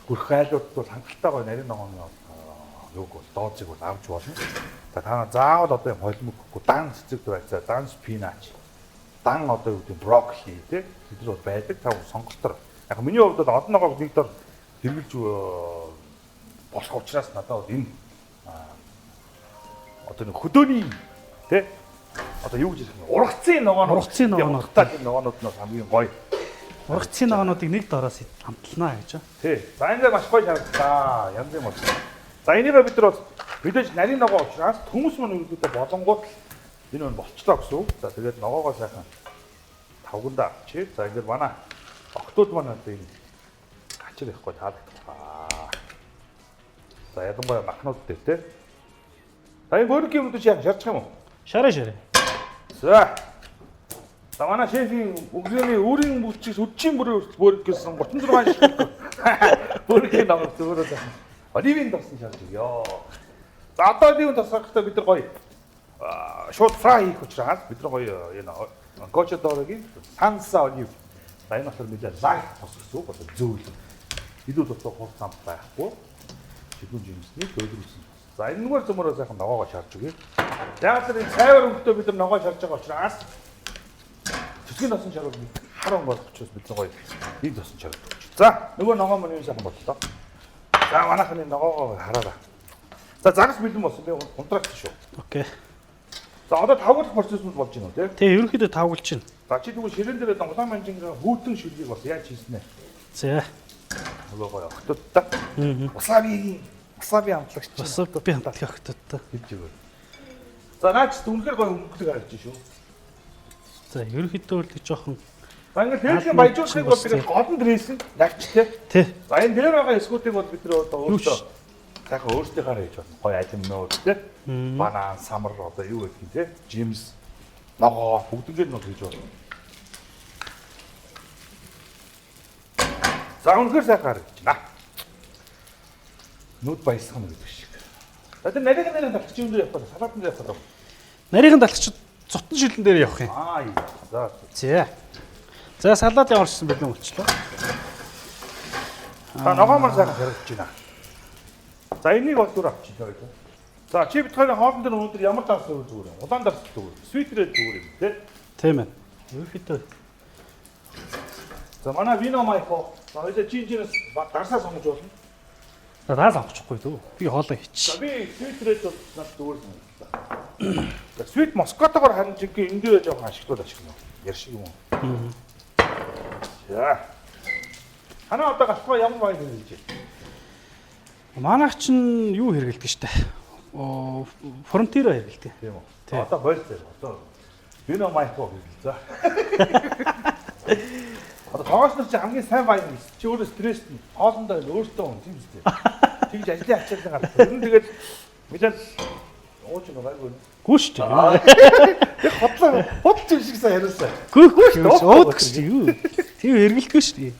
хүрх айлууд бол хангалттай гоё нарийн ногооны юуг бол дооцыг бол авч болно. За та заавал одоо юм холимоггүй дан цэцэг байцаа, дан спинач, дан одоо юу гэдэг брокколи тий тэд нар бол байдаг. Та сонголтоор. Яг миний хувьд бол олон ногоог нэг дор хэрглэж болох учраас надад энэ одоо нэг хөдөөний тий одоо юу гэж хэлэх вэ? Ургацын ногоонууд таа тийм ногоонууд нь хамгийн гоё. Ургацын ногоонуудыг нэг дороос хамталнаа гэж байна. Тий. За энэ маш гоё шаардлагаа. Янз юм байна. За энийгээ бид нар мэдээж нарийн ногоо учраас төмөс мөн үүдээ болонгууд энэ нь болчлоо гэсэн үг. За тэгээд ногоогоо сайхан тавгандаа авчи. За ингээд манай октод манай одоо энэ гачир ихгүй таалагдах. За ядангуяа махнууд дээр тий. За энэ бөргийн мэдээж яг шарчих юм уу? Шараа шараа. За. За манай шефийн өглөөний өөрийн бүчис өдчийн бөрөг гэсэн 36 шиг бөргийн ногоо зөвөрөө сайхан. Оливын тосон шарж өгөө. За одоо оливын тосохтой бид нар гоё шууд фрай хийх учраас бид нар гоё энэ гочодорогийн санса олив. За энэ болохоор мэдээ лайт тос гэсэн үг одоо зөөл. Илүү дотоо хурцсан байхгүй. Шигүүн жимсний дөөлөрсөн. За энэ нүгээр зөмөрөө сайхан ногоогоо шарж өгье. Яг л энэ цайвар өнгөтэй бид нар ногоо шарж байгаа учраас цэцгийн тосон шаргал харан болох учраас бид нар гоё ийм тосон шаргал өгч. За нөгөө ногоо мөн юм сайхан боллоо. За манайхны ногоогоо хараарай. За загас бэлэн болсон би унтрагч шүү. Окей. За одоо тавгуулах процессуд болж байна уу тий? Тэгээ ерөнхийдөө тавгуулж байна. За чи тэгвэл ширээн дээр улаан манжингийн хүүтэн шилжиг бас яаж хийсэн ээ? За. Нөгөө октодтой. Васаби хамтлагч. Васаби хамтлаг октодтой. Хийж өгөө. За наач үнэхээр гоё өнгөлөг харж шүү. За ерөнхийдөө л жоохон За ингээд дээшлийн баяжуулахыг бол тэгээд голон дресинг лагч тий. За энэ дээр байгаа эсгүүдийг бол бид нэр одоо өөртөө сайхан өөрсдийнхаараа хийж байна. Гоё алимнууд тий. Банан, самар одоо юу гэх юм тий. Жимс, ногоо бүгднийг нь хийж байна. За үнэхээр сайхан харагдаж байна. Нүд баясгах гэдэг шиг. За тэр нарийн талч юм дээр явах салаатан дээр явах. нарийнхан талч цутан шилэн дээр явах юм. За. За салаад ямарчсан бидний үлчлээ. За ногоо маань сайхан харагдаж байна. За энийг бол зүр авчихъя гэдэг. За чи бид хоёрын хоолн дээр өнөөдөр ямар дарс өгөх зүгээр юм? Улаан дарс зүгээр. Свитрээд зүгээр юм тий. Тийм ээ. Ерөөхдөө. За манай вино майко. За хоёул чинчнээс дарсаа сонгож болно. За даал авчихгүй дөө. Би хоолоо хийчих. За би свитрээд бол над зүгээр санагдаа. За свит Москотогоор харин жинхэнэ энэ дээр жоохон ашиглаад ашиглана. Яршиг юм уу? За. Ханаа одоо гасгаа ямар байд хэлж байна? Манайх чинь юу хэрэгэлдэг штэ. Фронтиро хэрэгэлдэг. Тийм үү. Одоо болцоо. Одоо вино майко хэрэгэл. За. Одоо тоогоос нар чи хамгийн сайн баян юм. Чи өөрөө стресст нь хоолндоо өөртөө хүн тийм үстэй. Тэгж ажлын ачаалал гарах. Ер нь тэгээд мэдээд ууч нэг байггүй. Гүш чи. Яг хотлоо. Хот шиг сайн яриасан. Гүш уудаг чи юу. Тийм хэрэгэлдэг штэ.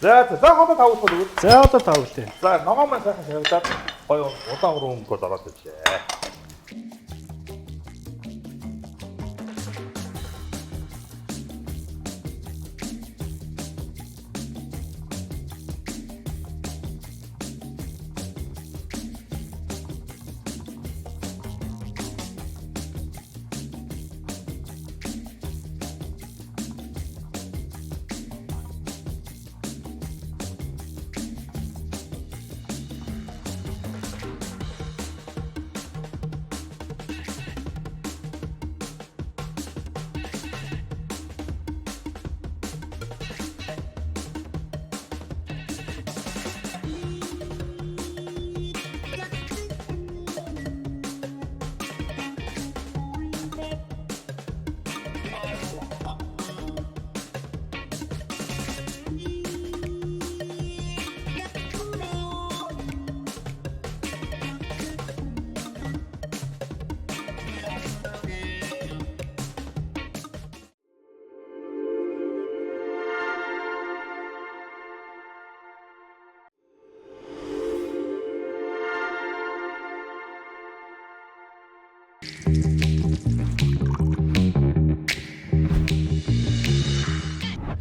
За хоолоо тавуулах уу. За одоо тавуулъя. За ногоо маань сайхан шавьдаад гоё удаан уран өнгөд ороод ижээ.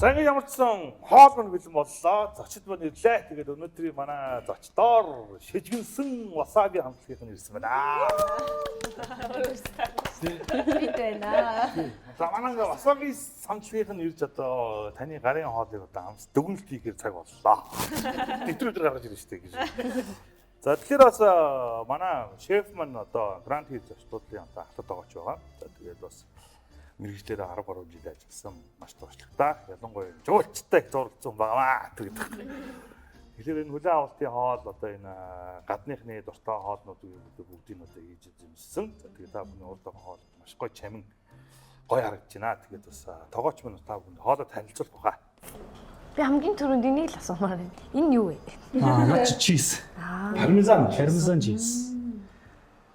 За ингэ ямар ч сан хоол мөн бэлэн боллоо. Зочид мөн ирлээ. Тэгээд өнөөдрийн манай зочдоор шижгэнсэн васаби хамтлагийнх нь ирсэн байна. Бид байна. За манай васаби хамтлагийнх нь ирж одоо таны гарын хоолыг одоо амс дүгнэлт хийхээр цаг боллоо. Өдөр гаргаж ирж штэ гэж. За тэгэхээр бас манай шеф маань одоо грант хийж зочлуулын одоо хатад байгаа ч байгаа. За тэгээд бас мэрэгчлэрээ 10 гаруй жил ажилласан маш туршлагатай. Ялангуяа жуулчтай зурлцсан байнамаа гэдэг. Тэгэхээр энэ хүлээн авалтын хоол одоо энэ гадныхны дуртай хоолнуудыг бүгдийг одоо хийж эзэмшсэн. Тэгээд та бүхэн урд байгаа хоол маш гоё чамин гоё харагдаж байна. Тэгээд бас тоогооч мань та бүхэнд хоолоо танилцуулах баха. Би хамгийн түрүүнд энийг л асуумаар байна. Энэ юу вэ? Нач чиз. Пармезан чиз.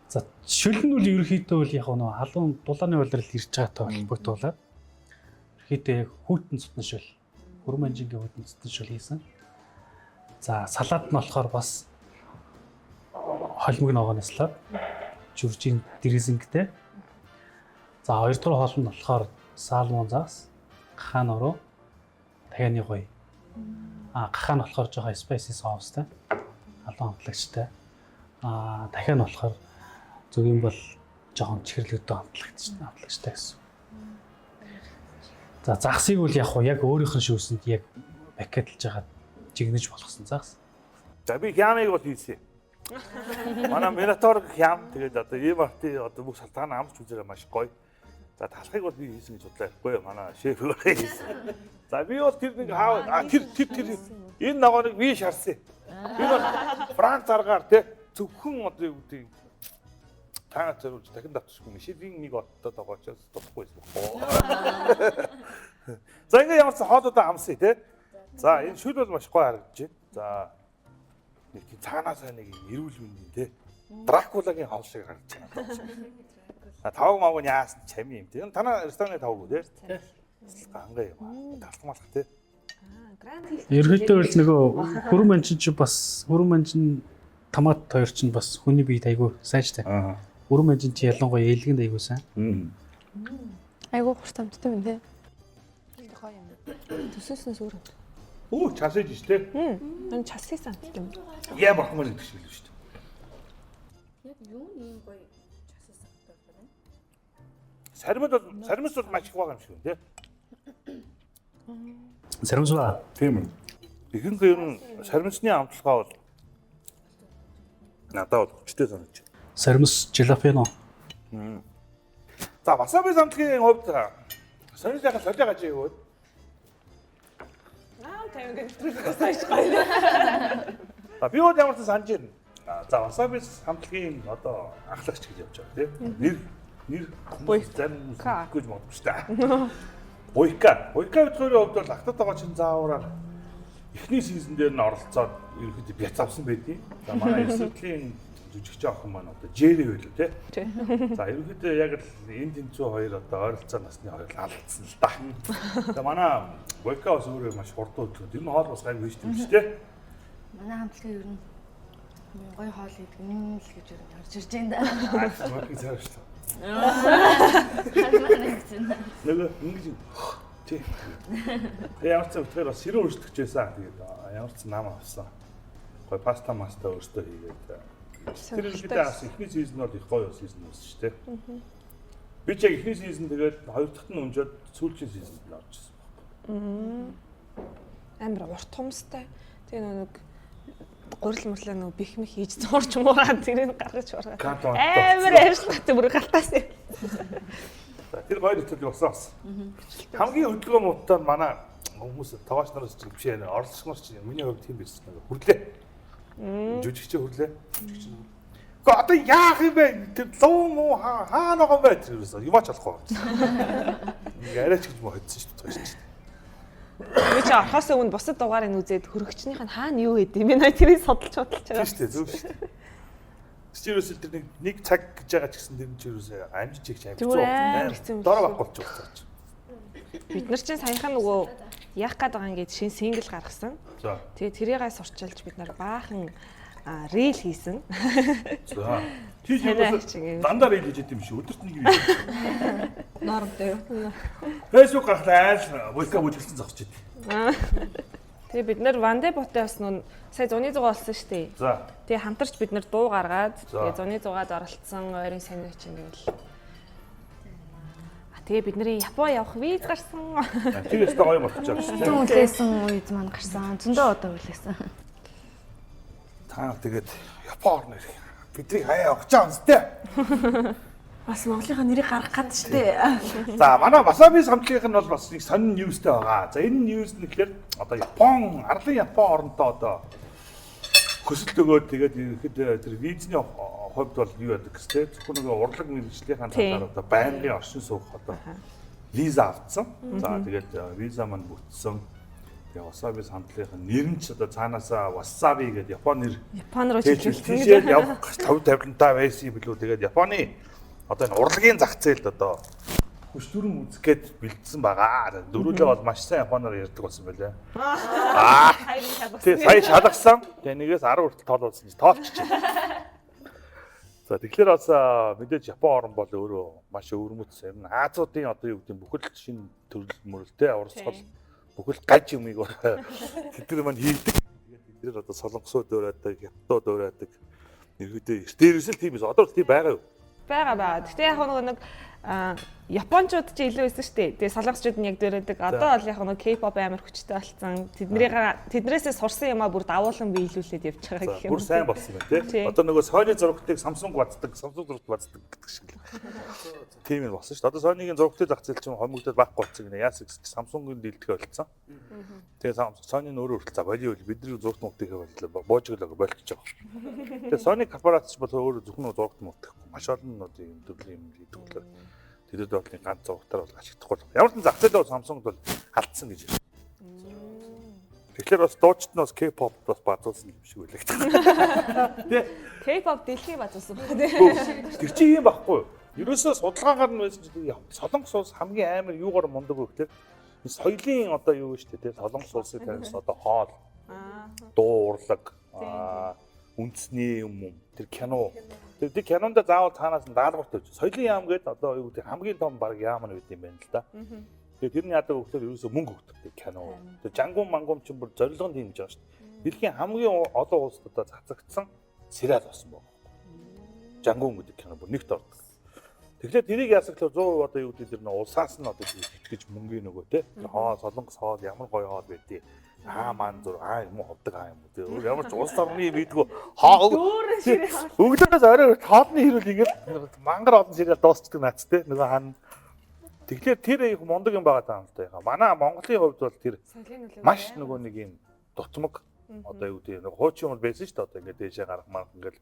За шүлэн нь үл ерөөхдөө бол яг нөө халуун дулааны улирал ирж байгаатай холбогдуулаад ерөөхдөө яг хүйтэн цутна шүл. Хөрмөнжингийн хүйтэн цутна шүл хийсэн. За салаад нь болохоор бас холимог ногоонослоод жүржийн дрезингтэй. За хоёрдугаар хоол нь болохоор салмон заас, хаан ороо, таяны гоё. Гахаа нь болохоор жоохон spicy соустай. Халуун хамтлагчтай. Дахиад нь болохоор зөв юм бол жоохон чихэрлэгдээ хамтлагчтай гэсэн. За загсыг бол яг өөрийнх нь шүүсэнд яг пакетлж хагаад жигнэж болгосон загс. За би хямыг бол хийсэн. Манай Minotaur хям тэгээд одоо ийм арти одоо бүх салтааны амч үзээрээ маш гоё. За талхыг бол би хийсэн гэж бодлоо. Манай шеф хийсэн. За би бол тэр нэг тэр энэ ногооныг би шарсан. Би бол Франц аргаар те зөвхөн одоо юу гэдэг таа зориулж дахин давтчихгүй юм. Шивийн нэг оттод байгаа ч дуусахгүй байсан. За ингэ ямар ч хоолойдоо амсъя те. За энэ шүл бол маш гоё харагдаж байна. За нэг тийм цаанаасаа нэг эрүүл мэндийн те. Дракулагийн хоол шиг харагдаж байна. Тавг мав нь яасан чами юм те. Танаа рестораны тавг үү те. Ганга юм. Талтмалх те. Ерөнхийдөө л нөгөө хөрмөнчин чи бас хөрмөнчин томат хоёр чинь бас хүний биед айгүй сайжтай. Хөрмөнчин чи ялангуяа ээлгэнд айгүй сайн. Айгуу хурцамттай байна те. Гоё юм. Төсөөснөөс өөр. Оо часаж штэ. Энэ часыг сантдаг юм. Яа бахмаар гэдэг шиг л шүү дээ. Яг юу нэг гоё часаас авдаг байна. Саримс бол маш их байгаа юм шиг байна тий. Саримсва. Тийм үү. Ихэнх ер нь саримсны амтлагаа бол надад бол хүчтэй санагдаж байна. Саримс jalapeno. За васаби амтлагийн хувьд саримсаа солио гаж юу? Таймыг нэвтрүүлэх байж гоё. За би бол ямар ч санаж байна. За васаби амтлагийн одоо ахлагч гэж явж байгаа тий. Нэр зарим гэж бодсон шүү дээ. Буйка бидний хувьд бол ахтад байгаа чинь заавараар эхний сизон дээр нь оролцоод ерөөхдөө бяц авсан байдгийг. За манай эсвэтлийн жүжигч охин маань одоо Jerry байлоо тий. За ерөөхдөө яг л энэ тэнцүү хоёр одоо ойролцоо насны хоёр алдсан л да. За манай Буйка бас өөрөө маш хурдан хөдөлгөөн. Тэр нь хоол бас гайгүй хийж тийм шүү дээ. Манай хамтлагийн ер нь гоё хоол идэг юм л гэж ер нь орж ирж байна да. Буйка цааш шүү. Хармаар Нөгөө ингэж тий. Ямар ч өтгөр бас сэрэн үржигч байсан. Тэгээд ямар ч нам авсан. Гой паста өөртөө хийгээд. Тэр ихтэй бас ихний сизон бол их гоё сизон байсан шүү дээ. Би ч яг ихний сизон тэгээд хоёр дахь нь өнжөөд сүүлчийн сизонд нь орж ирсэн байна. Амар урт хумстай. Тэгээ нэг гурил мөрлөө нэг бих мэх хийж зурч муураад тэрийг гаргаж ургаа. Амар арилгатай бүр галтаас. Тэр гоё нэвтрүүлэг болсон. Хамгийн хөдөлгөөн муутай манай хүмүүс тоогооч нараас ч биш ээ. Орлогч нар ч миний хувьд тийм байсан. Хүрлээ. Жүжигчээ хүрлээ. Гэхдээ одоо яах юм бэ? Тэр луу муу хаа нэг юм бэ? Тэр юуч болохгүй. Ингээ арайч гэж мөн hodсон шүү дээ. Би ч орхоос өмнө бусад дугаарыг үзээд хөрөгчнийх нь хаана юу гэдэг юм бэ? Тэрийг судалж байгаа. Тийм шүү дээ, зөв шүү дээ. Стиросэл тэр нэг цаг гэж байгаа ч гэсэн тэр нь ч юусаа амжиж их хэцүү. Дороо багуулж байгаа ч. Бид нар чинь саяхан нөгөө яах гээд байгаа ингээд шин сингл гаргасан. За. Тэгээ тэрийгээ сурчилж бид нар баахан рил хийсэн. За. Чи Санаа бас чиг. дандаа рил хийж идэм шүү. Өдөрт нэг рил. Нормтой юу? Facebook гарахлаа айл войска бүжгэлсэн зогсож идэв. Тэгээ бид нэр Ванде Боте бас нөө сая 100-100 болсон шүү дээ. За. Тэгээ хамтарч бид нэр дуу гаргаад За. тэгээ 100-100-аад оролцсон ойрын санаа чинь гэвэл тэгээ бидний Япон явах виз гарсан. Тэгээс гоё болчихоо шүү дээ. Зүүн үлээсэн үед маань гарсан. Зөндөө одоо үлээсэн. Та тэгээд Япон нэр бидний хаяа явах чам зүтэй. Бас Монголынхаа нэрийг гаргах гад штэ. За манай Wasabi самтлагийнх нь бол бас нэг сонин ньюстэй байгаа. За энэ ньюс нь гэхээр одоо Япон, арлын Япон орондоо одоо хөсөл өгөөд тэгээд ихэд тэр визний хувьд бол юу яадаг гэхтэй зөвхөн нэг урлаг мэргэжлийнхэн талаар одоо байнгын оршин суух одоо виза авцсан. За тэгээд виза маань бүтсэн. Тэгээд Wasabi самтлагийнх нь нэр нь ч одоо цаанаасаа Wasabi гэдэг Япон нэр Япон руу чиглүүлсэн тийшээ гэж. явах 50-50 байсан билүү. Тэгээд Японы одоо энэ урлагийн зах зээлд одоо хүч төрөн үзэх гээд бэлдсэн байгаа. Дөрүүлээ бол маш сайн Японоор ярьдаг болсон байлаа. Тэгээ сая шалгасан. Тэгээ нэгээс 10 хүртэл тоолуулсан чи тоолчих. За тэгэхээр бас мэдээж Япон орн бол өөрөө маш өвөрмөц юм. Азиудын одоо юу гэдэг бүхэл шинэ төрөл мөрөлтэй урсгал бүхэл гаж юмыг тэд нар маань хийдэг. Тэгээд тэд нар одоо солонгосууд өөрөөдөг, хятадууд өөрөөдөг. Ерөөдөө дээрээс л тийм биш. Одоо тийм байгаа юу? Бага. Гэтэ яг нэг Япончууд ч илүү байсан шүү дээ. Тэгээ солонгосчууд нь яг дөрөдөг. Одоо бол яг нэг K-pop амар хүчтэй болсон. Тэднээсээ сурсан юмаа бүр давуулан биелүүлээд явж байгаа гэх юм. Бүр сайн болсон байна тий. Одоо нөгөө Sony зурагтыг Samsung бацдаг, Samsung зурагт бацдаг гэдэг шиг л. Тийм юм болсон шүү дээ. Одоо Sony-гийн зурагтыг зах зээл чинь хомигдоод байхгүй болчихсон гинэ. Яас Samsung-ийн дийлдэхэ болцсон. Тэгээ Sony нь өөрөө хүртэл за боли бидний зурагт мөгтөхээ боллоо. Боожглоо болчихж байгаа. Тэгээ Sony корпорац ч бол өөрөө зөвхөн зурагт мөгтөхгүй. Маш олон одоо юм төрлийн юм хийдэг болохоор тэдэд бодлын ганц зурагтаар бол ашиглахгүй. Ямар ч зах зээлээ Samsung бол алдсан гэж байна. Тэгэхээр бас дуучид нь бас K-pop бас базуулсан юм шиг байлаа. Тэ K-pop дэлхий базуулсан байна тий. тэр чинь юм баггүй. Ерөөсөө судалгаагаар нь байсан чинь Солонгос улс хамгийн амар юугаар мундаг вэ гэхээр соёлын одоо юу вэ шүү дээ тий. Солонгос улсыг таньсан одоо хоол, дуу урлаг, үндэсний юм тэр кино. Тэр кинонд заавал цаанаас нь даалгавар тавьж. Соёлын яам гэдэг одоо юу гэдэг хамгийн том баг яам нь гэдэг юм байна л да. Тэгээ тэрний яадаг өгөхлөөр ерөөсөө мөнгө өгдөг кино. Тэр жангум мангум ч бүр зорилго нь тийм гэж байгаа шүү дээ. Дэлхийн хамгийн олон улсад одоо цацагдсан сериал болсон байна. Жангум гэдэг кино бүр нэгт ордог. Тэгэхээр тэрийг ясаглаа 100% одоо юу гэдэг тэр нэг улсаас нь одоо итгэж мөнгөний нөгөө те. Хоо солонгос хоол ямар гоё хоол байдгийг маань зур юм уу ховдөг юм уу те. Ямар ч улс орны юм ийдгүү хоо өгдөөс орой хоолны хэрүүл ингээд мангар олон сериал дуусчдаг наац те. Нөгөө хаана тэгэхээр тэр их мундаг юм байгаа таа юмтай. Манай Монголын хувьд бол тэр маш нөгөө нэг юм дутмаг одоо юу гэдэг нэг хуучин юм байсан шүү дээ. Одоо ингээд дээшээ гарах марах ингээд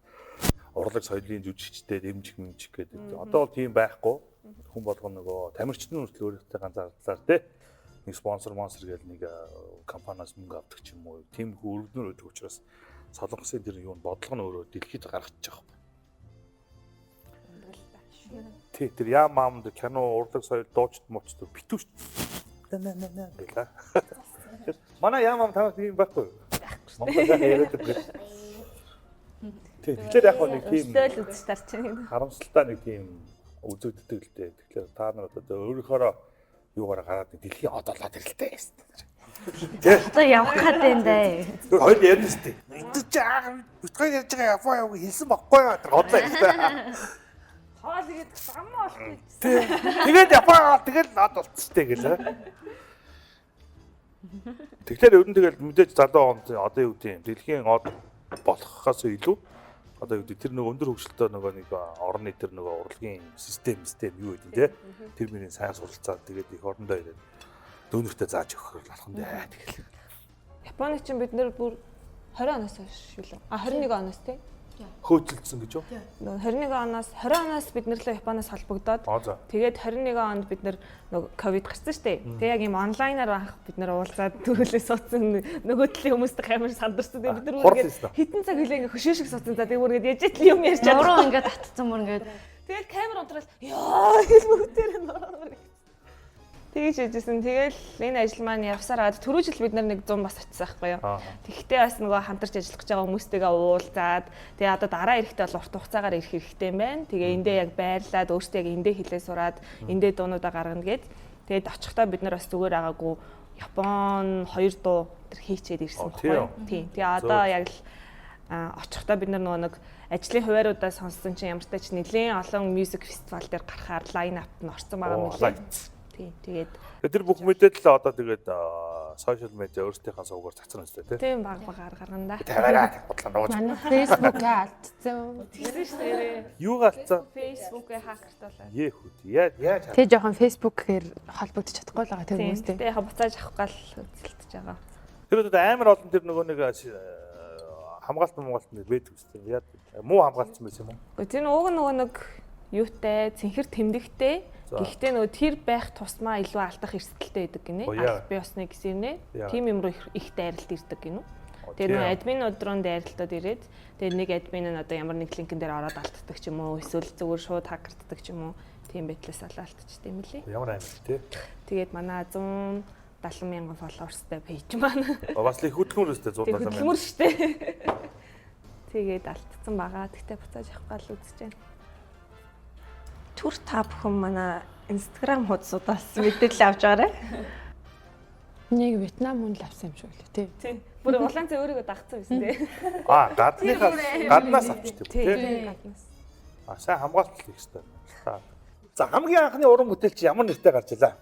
урлаг соёлын жүжигчтэй дэмжих мэмжих гэдэг. Одоо бол тийм байхгүй. Хүн болгоно нөгөө тамирчдын хүртэл өөрийнхөө ганцаардлаар те нэг спонсор гээл нэг компаниас мөнгө авдаг ч юм уу. Тийм хөргөнөр өгдөг учраас солонгосын тэр юу бодлого нь өөрөө дэлхийд гаргачих واخ. Тэ тэр яамаамд кино урлаг соёл дуучид муучд битүүш. Гэлээ. Манай яамаам танах тийм байхгүй. Монголоо яриад. Тэгэхээр яг нэг тийм өсtöөл үзтар чинь. харамсалтай нэг тийм үзэгддэг л дээ. Тэгэхээр та нар одоо өөрийнхөө юугаар гараад дэлхий одоолаад ирэлтэй. Одоо явах гад энэ дээ. Хоёр ярина шүү дээ. Энд чи утгаа ярьж байгаа Япон яваг хэлсэн баггүй юу? Хотлоо ихтэй. Хоол игээд зам болчих. Тэгээд Япон тэгэл над болцтой гэлээ. Тэгэхээр ер нь тэгэл мэдээж залуу онд одоо юу гэдэг юм дэлхийн од болохоос илүү одоо юу гэдэг тэр нэг өндөр хөгжилтэй нэг орны тэр нэг урлагийн систем юу гэдэг те тэр мөрийн сайн суралцаад тэгээд их орондоо ирээд дүүнэртээ зааж өгөхөөр алхан дээ тэгэл. Японы чинь бид нэр бүр 20 оноос хойш юу лээ. 21 оноос тий. Хөөцөлдсөн гэж юу? 21 оноос 20 оноос бид нэрлээ Японоос холбогдоод тэгээд 21 онд бид нэр ковид гарсан шүү дээ. Тэгээд яг юм онлайнаар анх бид нэр уулзаад төрөлөө суудсан нөгөө талын хүмүүстэй камер сандарсан. Тэгээд бид нэр хитэн цаг хилээ ингээ хөшөө шиг суудсан. За тэгээд үргээд яжэт л юм ярьж байгаа. Нуруу ингээ татцсан мөр ингээ. Тэгээд камер унтраал яа хэл мөгтөр нөр. Тэгж хийжсэн. Тэгэл энэ ажил маань явсаар гад түрүү жил бид нар нэг 100 бас очсон байхгүй юу. Тэгэхдээ бас нөгөө хамтарч ажиллаж байгаа хүмүүстэйгээ уулзаад тэгээ одоо дараа ирэхдээ бол урт хугацаагаар ирэх хэрэгтэй юм байна. Тэгээ эндээ яг байрлаад өөртөө яг эндээ хэлээ сураад эндээ дуунуудаа гаргана гэд. Тэгээд очихдоо бид нар бас зүгээр агаагүй Япон 2 дуу тэр хийчээд ирсэн байхгүй юу. Тийм. Тэгээ одоо яг л очихдоо бид нар нөгөө нэг ажлын хувааруудаа сонссон чинь ямар ч тач нэлээд олон мьюзик фестивал дээр гарахаар лайн апт нь орсон байгаа юм лээ. Тийм. Тэгээд тэр бүх мэдээлэл одоо тэгээд сошиал медиа өөрсдийнхээ сувгаар цацсан үстэй тий. Тийм баг гаргана да. Таваараа бодлоо нууж. Манай Facebook-ээ алдсан. Тэгсэн шүү дээ. Юу галцсан? Facebook-ээ хакерт болоо. Яахүт. Яаж. Тэ жоохон Facebook-ээр холбогдож чадахгүй л байгаа тэр хүмүүстэй. Тэгээ буцааж авах гал үзэлтэж байгаа. Тэр одоо амар олон тэр нөгөө нэг хамгаалт нэг байдаг үстэй. Яа муу хамгаалсан байсан юм уу? Тэр нөгөө нэг юутай цэнхэр тэмдэгтэй. Гэхдээ нөгөө тэр байх тусмаа илүү алдах эрсдэлтэй байдаг гинэ. Аль бие усны гэсэрнэ. Тим юм руу их дайралт ирдэг гинэ. Тэр нөгөө админууд руу дайралтад ирээд тэр нэг админ нь одоо ямар нэг линкэн дээр ороод алддаг ч юм уу эсвэл зүгээр шууд хакерддаг ч юм уу тийм байдлаас алдчихдаг юм лээ. Ямар амар тий. Тэгээд манай 170 мянган фолловерстай пэйж маань. Бас л их хөдөлгөөн өстэй 170 мянган. Хөдөлмөр штэ. Тэгээд алдсан байгаа. Тэгтээ буцааж авах гал үзэж байна. Түр та бүхэн манай Instagram хуудасудаас мэдээлэл авч байгаарай. Нэг Вьетнам хүн л авсан юм шиг лээ тий. Тийм. Бүр улаан цай өөрийгөө дагцсан байсан тий. Гаднаас авчдаг тий. Гаднаас. Сайн хамгаалт хийх хэрэгтэй. За хамгийн анхны уран бүтээл чи ямар нэртэй гарч илаа?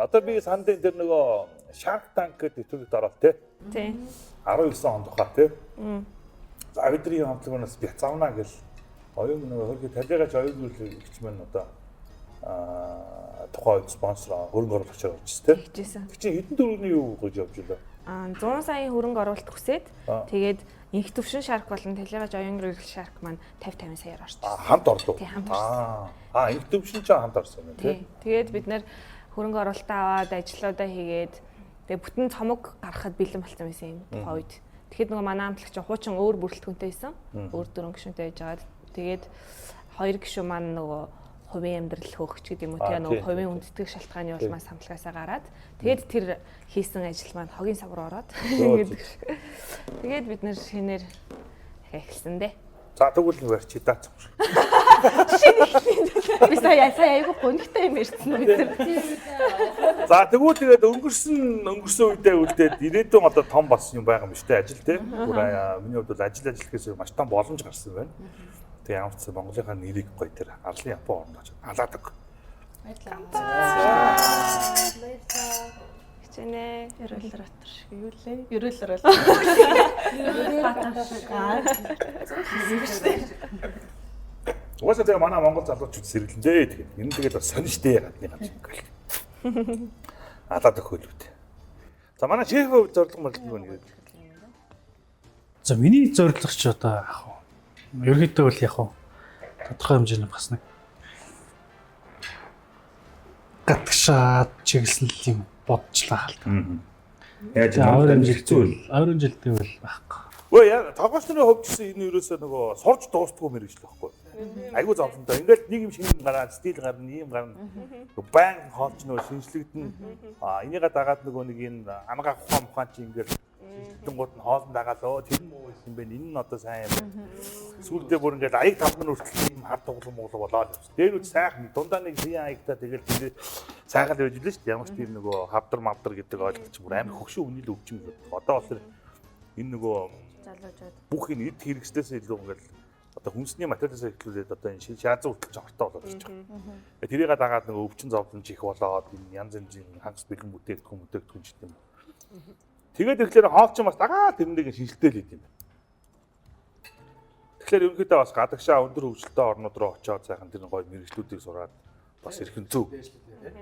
Одоо би сандын дээр нөгөө Shark Tank гэдэг нэвтрүүлэгт ороод тий. Тийм. 19 он тухай тий. За бидний хамтлагаас бяцаавна гэл оюун нөгөө хөргө талигаач оюун гүйлгч маань одоо тухай спонсор хөрөнгө оруулагчаар орж ирсэн тий. Тэг чи хэдэн төгрөгийн юу гэж явж илаа? 100 сая хөрөнгө оруулалт хүсээд тэгээд инх төвшин шарк болон талигаач оюун гүйлгч шарк маань 50 саяар орж ирсэн. Хамт орлоо. Тийм хамт орсон. Инх төвшин ч хамт орсон юм тий. Тэгээд бид нэр хөрөнгө оруулалтаа аваад ажлуудаа хийгээд тэгээд бүтэн цомог гаргахад бэлэн болсон байсан юм тухай үед. Тэгэхэд нөгөө манай хамтлагч хуучин өөр бүрэлдэхүүнтэй байсан. Өөр 4 гишүүнтэй байж байгаад тэгээд 2 гишүүн маань нөгөө хувийн амьдрал хөөгч гэдэг юм уу тийм нөгөө хувийн үндэтгэх шалтгааны улмаас хамтлагаасаа гараад тэгээд тэр хийсэн ажил маань хогийн сав руу ороод тэгээд бид нэр шинээр эхэлсэн дээ. За тэгвэл нэг барьчих даац. Би сая айгүй гонхтой юм ярьсан үү бид. За тэгвэл тэгээд өнгөрсөн үедээ үлдээд ирээдүйн одоо том болсон юм байгаа юм шүү дээ ажил тий. Миний хувьд бол ажил гэхээс маш том боломж гарсан байна. Тэгээ ямар ч Монголынхаа нэрийг гоё тэр арлын Япон орнд очиж алаадаг. Баярлалаа. Хичээнэ. Ерөөл ратар шиг юу лээ? Ерөөл Угаасаа тэгээ манай Монгол залуучууд сэргэлэн дээ тэгээд энэ тэгээд бас сонирхтэй гадны гам шиг гэл. Алаад өгөөлүүд. За манай шеф зорилго мөрөлдөнгөө нэг. За миний зорилго ч одоо яг хаа ерөнхийдөө бол яг хаа тодорхой хэмжээний бас нэг гатгшаад чиглэсэн юм бодчихлаа хаалт. Яаж аврын жилдээ бол байхгүй. Өө яа тоглогч нарын хувьд гэсэн энэ юусоо нөгөө сурж дуустгүй мэрэгжил байхгүй. Айгуу зовлонтой. Ингээл нэг юм шинэ гараад стил гарна, ийм гарна. Баян хоолч нөгөө шинжлэгдэн. Энийгээ дагаад нөгөө нэг энэ амгаа ухаан чи ингээл шинжлэнгууд нь хоолн дагаалаа. Тэр муу байсан бэ. Энэ нь одоо сайн юм. Сүүлдээ бүр ингээл аяг 5 минут хүртэл ийм хар тоглоом болоод явсан. Дээр үз сайхан дундаа нэг зэн аягтаа тэгэл тэр сайхан л байж лээ шүү дээ. Ямар ч тийм нөгөө хавдар мавдар гэдэг ойлголт бүр амар хөгшин үнэл өвчин. Одоо бол энэ нөгөө бүх энэ эд хэрэгслээс илүү ингээл одоо хүнсний материалаас эхлүүлээд одоо энэ шаазан хүртэл жортой болоод ирж байгаа. Тэрийг дагаад нэг өвчин зовлон чих болоод энэ янз янзын хагас бэлэн бүтээгдэхүүн ч юм. Тэгээд тэгэхээр хоолч бас дагаад тэрнийг шинжилтэй л идэв юм. Тэгэхээр ерөнхийдөө бас гадагшаа өндөр хөгжилтэй орнууд руу очиод сайхан тэр гоё мэрэгчлүүдийг сураад бас ирхэн зөв.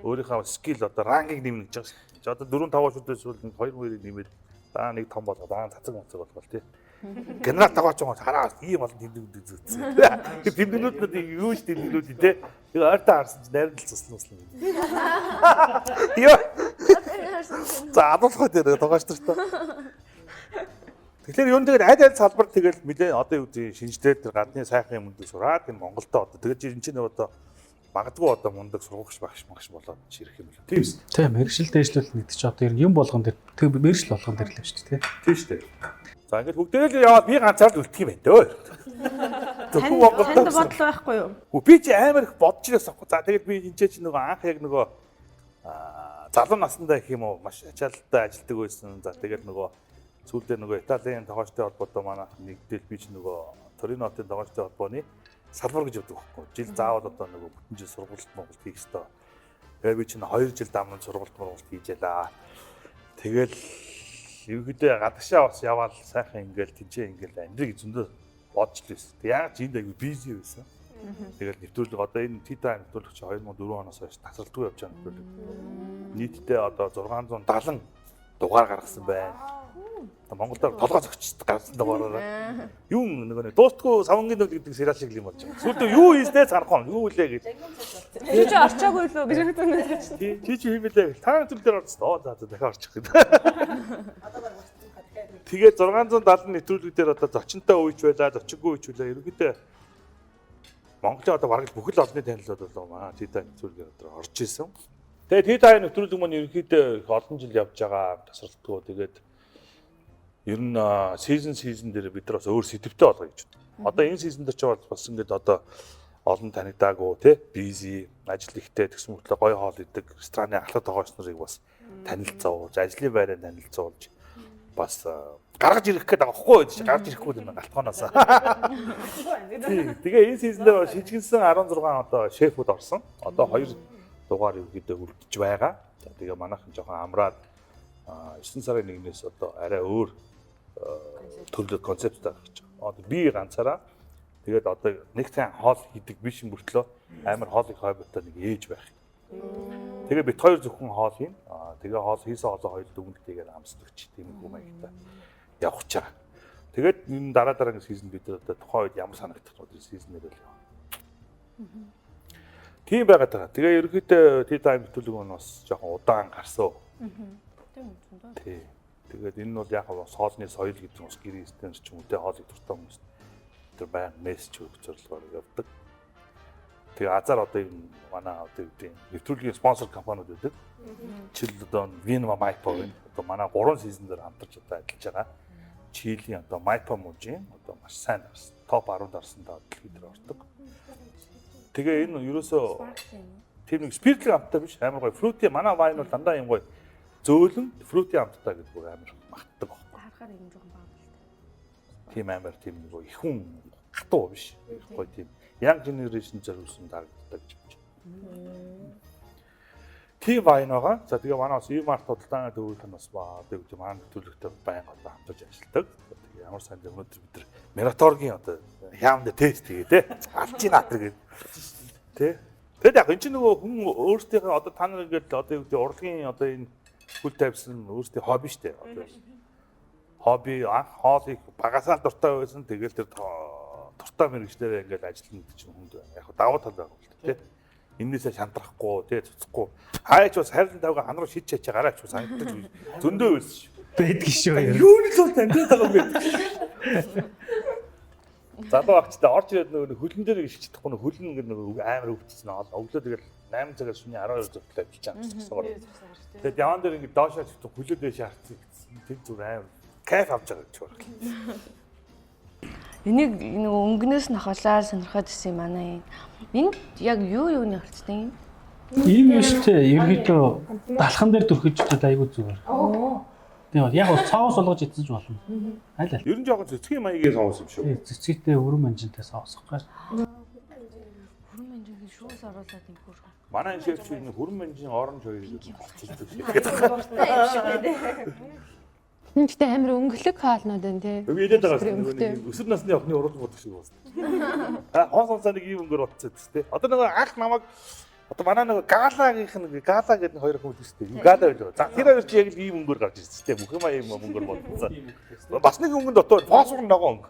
Өөрийнхөө скил одоо ранкинг нэмнэ гэж байгаа шүү. Одоо 4-5 шүдээс сүүл 2-2-ыг нэмээд даа нэг том болоо даа цацаг моцог болвол тий. Генерал тагаач юм хараа ийм болон тэмдэгүүд үзсэн. Тэр тэмдэгнүүд нь юу ч тэмдэгнүүд тий. Тэгээ ойртоо харсан чинь найрал цуслан. Йоо. За адуулах дээр тагаач нартай. Тэгэхээр юу нэгээр аль салбар тэгэл нэлээ одоо юу гэдэг шинжлээд тэр гадны сайхан юмд сураад энэ Монголдо одоо тэгэж энэ чинь одоо магадгүй одоо мундаг сургуугч багш болоод ирэх юм л. Тийм үү? Тийм мэрэгшил дэвшлэл гэдэг чинь одоо юм болгон дээр тэг мэрэгшил болгон дээр л байна шүү дээ. Тийм шүү дээ. За ингээд бүгдээ л яваад би ганцаар л үлдэх юм байна дөө. Танд бодол байхгүй юу? Би чи амар их бодож ирээсахгүй. За тэгээд би энэ ч нөгөө анх яг нөгөө залуу насндаа гэх юм уу маш ачаалттай ажилладаг байсан. За тэгээд нөгөө сүүлдээ нөгөө Италийн тогоочтой холбоотой манайх нэгдэл би ч нөгөө Торинотын тогоочтой холбооны салбар гэж өгдөг байхгүй. Жил заавал одоо нөгөө бүтэн жил сургууль Монголд хийх ёстой. Тэгээд би чинь 2 жил дамнан сургууль хийжээлаа. Тэгэл ерөөдөө гадагшаа бас яваал сайхан ингээл тэнцээ ингээл амьдрыг зөндөө бодж л байсан. Тэг яг энд аягүй бизи байсан. Тэгэл нэвтрүүлэг одоо энэ T-Time нэвтрүүлэг чи 2004 оноос хойш тасралтгүй явж байгаа нэвтрүүлэг. Нийтдээ одоо 670 дугаар гаргасан байна. Монголоор толгой зөгчд гарсан дугаараараа. Юу нэг дуустгүй савнгийн нүд гэдэг сериал шиг юм болж байгаа. Сүүлдээ юу хийснээ санахгүй юу үлээ гэж. Чи орчоогүй лөө гэж хэлсэн. Чи хиймэлээ. Та зүйл дээр орсон. За дахиад орчих гэдэг. Тэгээд 670 нэвтрүүлэг дээр одоо зочинтой үеч байлаа, зочингүй үеч байлаа. Ерөнхийдөө Монголын одоо бараг бүхэл олонний танилуд болоо маа T-Time нэвтрүүлгээр одоо орж исэн. Тэгээд T-Time нэвтрүүлэг маань ерөнхийдөө олон жил явж байгаа тасралтгүй. Тэгээд ер нь season дээр бид нар бас өөр сэдвтэй болгоё гэж байна. Одоо энэ season дээр ч бас ингээд одоо олон танигдаагүй тий busy ажил ихтэй тэгсэн мөртлөө гоё хоол идэг рестораны ахлах тогооч нарыг бас танилцуулж, ажлын байраа танилцуулж бас гаргаж ирэх гээд байгаа хгүй гэж гаргаж ирэхгүй юм галтгооноос. Тэгээ энэ season дээр шижгэнсэн 16 одоо шефүүд орсон. Одоо 2 дугаар ерөөдөө үлдэж байгаа. За тэгээ манайхан жоохон амраад 9 сарын 1-ээс одоо арай өөр төрлөд концепттай гэж байна. Одоо би ганцаараа тэгээд одоо нэг цагаан хоол хийдэг биш юм бүртлөө амар хоолыг хойботоо нэг ээж байх. Тэгээ бит хоёр зөвхөн хоол хийн. Тэгээ хоол хийсэн хоолоо хоёр дүгнэлтэйгээр амсдагч тийм их юм аягтай явах чаа. Тэгээд энэ дараа сизон бид одоо тухайн үед ямар санагдах вэ сизнээр л яа. Тийм байгаад байгаа. Тэгээ ерөөхдөө T-Time төлөв нь бас жоохон удаан гарсан. Тий. Тэгээд энэ нь бол яг бас хоолны соёл гэдэг нь бас гэрээ стенс ч юм уу те хоолыг дуртай хүмүүс тэр баян мессеж өгөх зорилгоор явдаг. Тэгээ азар одоо энэ манай одоо үгүй нэвтрүүлгийн спонсор компаниуд үүдэг. Жишээл одоо Vinva Maipo байна. Одоо манай 3 сизон дээр хамтарч одоо ажиллаж байгаа. Чилийн одоо Maipo мужийн одоо маш сайн орсон. Топ 10-д орсон даа дэлхийд дээр ордог. Тэгээ энэ ерөөсөө тийм нэг спиртлийн амттай биш амар гоё фрути манай вайн бол дандаа юм гоё зөөлөн фрути амттай гэдэг бүр амар магтдаг байхгүй. Харахаар юм жоохон баа болтой. Тийм амар тийм нэг их хүн хатуу биш. Гоё тийм young generation зориулсан дарагддаг гэж байна. Тийм вайн байгаа. За тэгээ манай бас E-Mart худалдааны төвлөрөх нь бас баа. Тэгээ манай төлөвлөгтэй байнга одоо хамтарч ажилладаг. Тэгээ ямар сайн өнөөдөр бид нар Mirator-гийн одоо хямд тест хийгээ те. Алж ийн атар гэдэг. Тэ. Тэгэд яг энэ чинь нөгөө хүн өөрсдийнхээ одоо та нар ингээд одоо юу гэдэг урлагийн одоо энэ хүл тавьсан өөрсдийн хобби штэ. Одоо хобби хоолыг багасаа дуртай байсан. Тэгэл тэр дуртай мэрэгчлэрээ ингээд ажиллана гэдэг чинь хүнд яг даваа тал байгаа юм л тэ. Эннээсээ шантрахгүй тэ цуцахгүй. Хаач бас хайрлан тавга ханруу шид чаач гараач бас хангалтаж зөндөө байсан шүү. Бэдг шүү. Юу нэг л амьдаад байгаа юм бэ? Залуу агчтай орж ирээд нөгөө хөлн дээр ишиж чадахгүй нөгөө хөлн ингээд нөгөө амар өвдсөн өглөө тэгэл 8 цагаас шөнийн 12 цагт авчиж байгаа юм байна. Тэгээд яван дээр ингээд доошоо чигт хөлөө дэше харцсан гэсэн. Тэр зүр амар кайф авч байгаа гэж байна. Энийг нөгөө өнгнөөс нь хавлаар сонирхоод ирсэн юм манай энэ. Энд яг юуны харцтай юм? Ийм юм шүү дээ. Ерөнхийдөө далхан дээр дүрхэж айгүй зүгээр. Тийм яг бол цаавс болгож идэж болно. Аль аль. Ер нь жоохон цэцгийн маягийн соус юм шүү. Цэцгийтэй өрөм манжинтай соосохгүй. Хүрэн мэнжин шүүс оруулаад юм бүр. Манай энэ шеф чинь хүрэн манжин оранж хоёрыг болчихсон шүү. Нэгтэй амар өнгөлөг хаалнууд байна тий. Өг идээд байгаа шүү. Өсвөр насны охины уран бодог шиг байна. Хоос онцоныг ийм өнгөөр утцсан тест тий. Одоо нэг анх намайг одоо манай нэг галагийнх нэг гала гэдэг хоёр хүн үстэй. Юу гала байлаа. За тэр хоёр чи яг л ийм өнгөөр гарч ирсэн тий. Мөхөмаа ийм өнгөөр бодсон. Бас нэг өнгөнд дотор фосфор ногоо өнгө.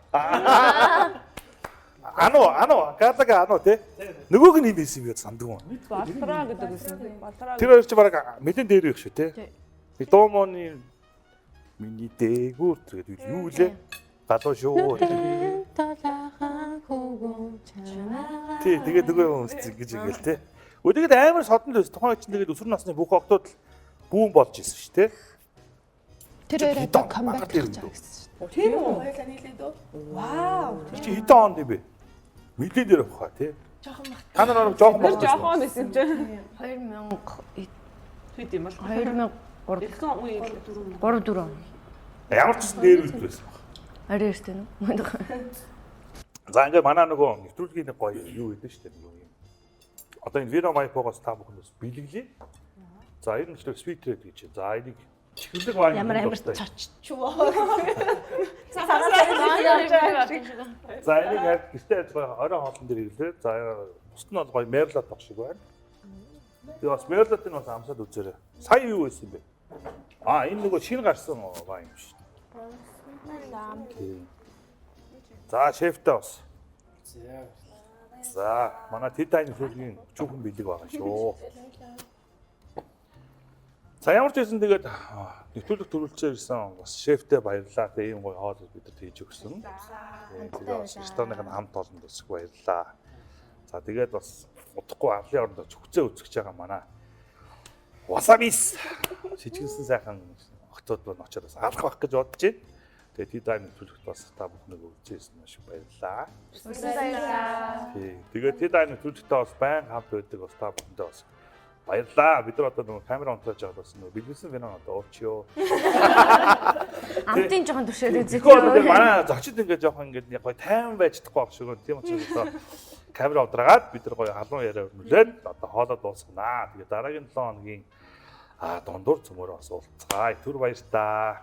Ано галага ано тий. Нөгөөг нь ийм байсан юм яа сандгүй. Батраа гэдэг үсэн. Батраа. Тэр хоёр чи бараг мэдэн дээр их шүү тий. Би доомоны миний дээгүүр тэгээд юу лээ? Галуу шүү. Тий, тэгээд нөгөө хүмүүс ингэж ингээл тий. Тэгээд амар содонд байсан. Тухайн чинь тэгээд өсвөр насны бүх октод бүүн болж исэн шүү дээ. Тэр өөрөө одоо камбэк хийж байгаа гэсэн шүү. Тийм үү? Хоёулаа нийлээд үү? Вау. Чи хэдэн онд юм бэ? Мэдээ дээр авах тий. Жохон мах. Та нар арга жоохон Тэр болсон. жоохон байсан чинь. 2000 Хэд юм бол? 2003 Эхлэн үе 4 Ямар ч гэсэн дээр үйл байсан. арай эртэн үү? За ингээд манай нөгөө нэвтрүүлгийн нэг гоё юу гэдэг шүү дээ. Юу юм. Одоо энэ Vero Maipo-гоос та бүхэнд бас бэлгэлээ. За энэ нь speed trade гэж. За энийг чихэрлэг вайн. Ямар амар цоччвоо. За энийг яг гэртээ гоё орой хоолн дээр ирлээ. За бусд нь бол гоё Merlot баг шиг байна. Тэгээ бас Merlot-ыг бас амсаад үзээрэй. Сая юу байсан бэ? Энэ нөгөө шинэ гарсан вайн юм шүү дээ. За шефтэй бас. За манай Титаны хөлийн өчүүхэн бэлэг байгаа шүү. За ямар ч байсан тэгээд нэвтрүүлэг төрүүлчээр ирсэн бас шефтэй баярлалаа. Тэгээ ийм гоё хоол бидэд хийж өгсөн. Тэгээ бас рестораныг нь хамт олонд бас их баярлалаа. За тэгээд бас удахгүй авлын орондоо зөвхцөө үзэж байгаа манай Wasabis шижгэлсэн сайхан октод бол очоод бас алах байх гэж бодож байна. Тэгээд Титаны нэвтрүүлэгт бас та бүхнийг үзсэн маш их баярлалаа. Тэгээд Титаны нэвтрүүлэгтээ бас байн хамт байдаг бас та бүхэндээ бас баярлаа. Бид нар одоо нөгөө камера онцлож байгаа бас нөгөө бэлгэлсэн вино одоо уучё. Амтын жоохон төшөөд үзээ. Тэгэхээр манай зочид ингээд жоохон ингээд яг гоё тайван байж чадахгүй байх шиг байна. Тийм учраас одоо камера удраагаад бид нар гоё халуун яриа өрнүүлээд одоо хоолоо дуусгана. Тэгээд дараагийн 7 хоногийн дундуур цөмөөр бас уулзцгаая. Түр баяр та.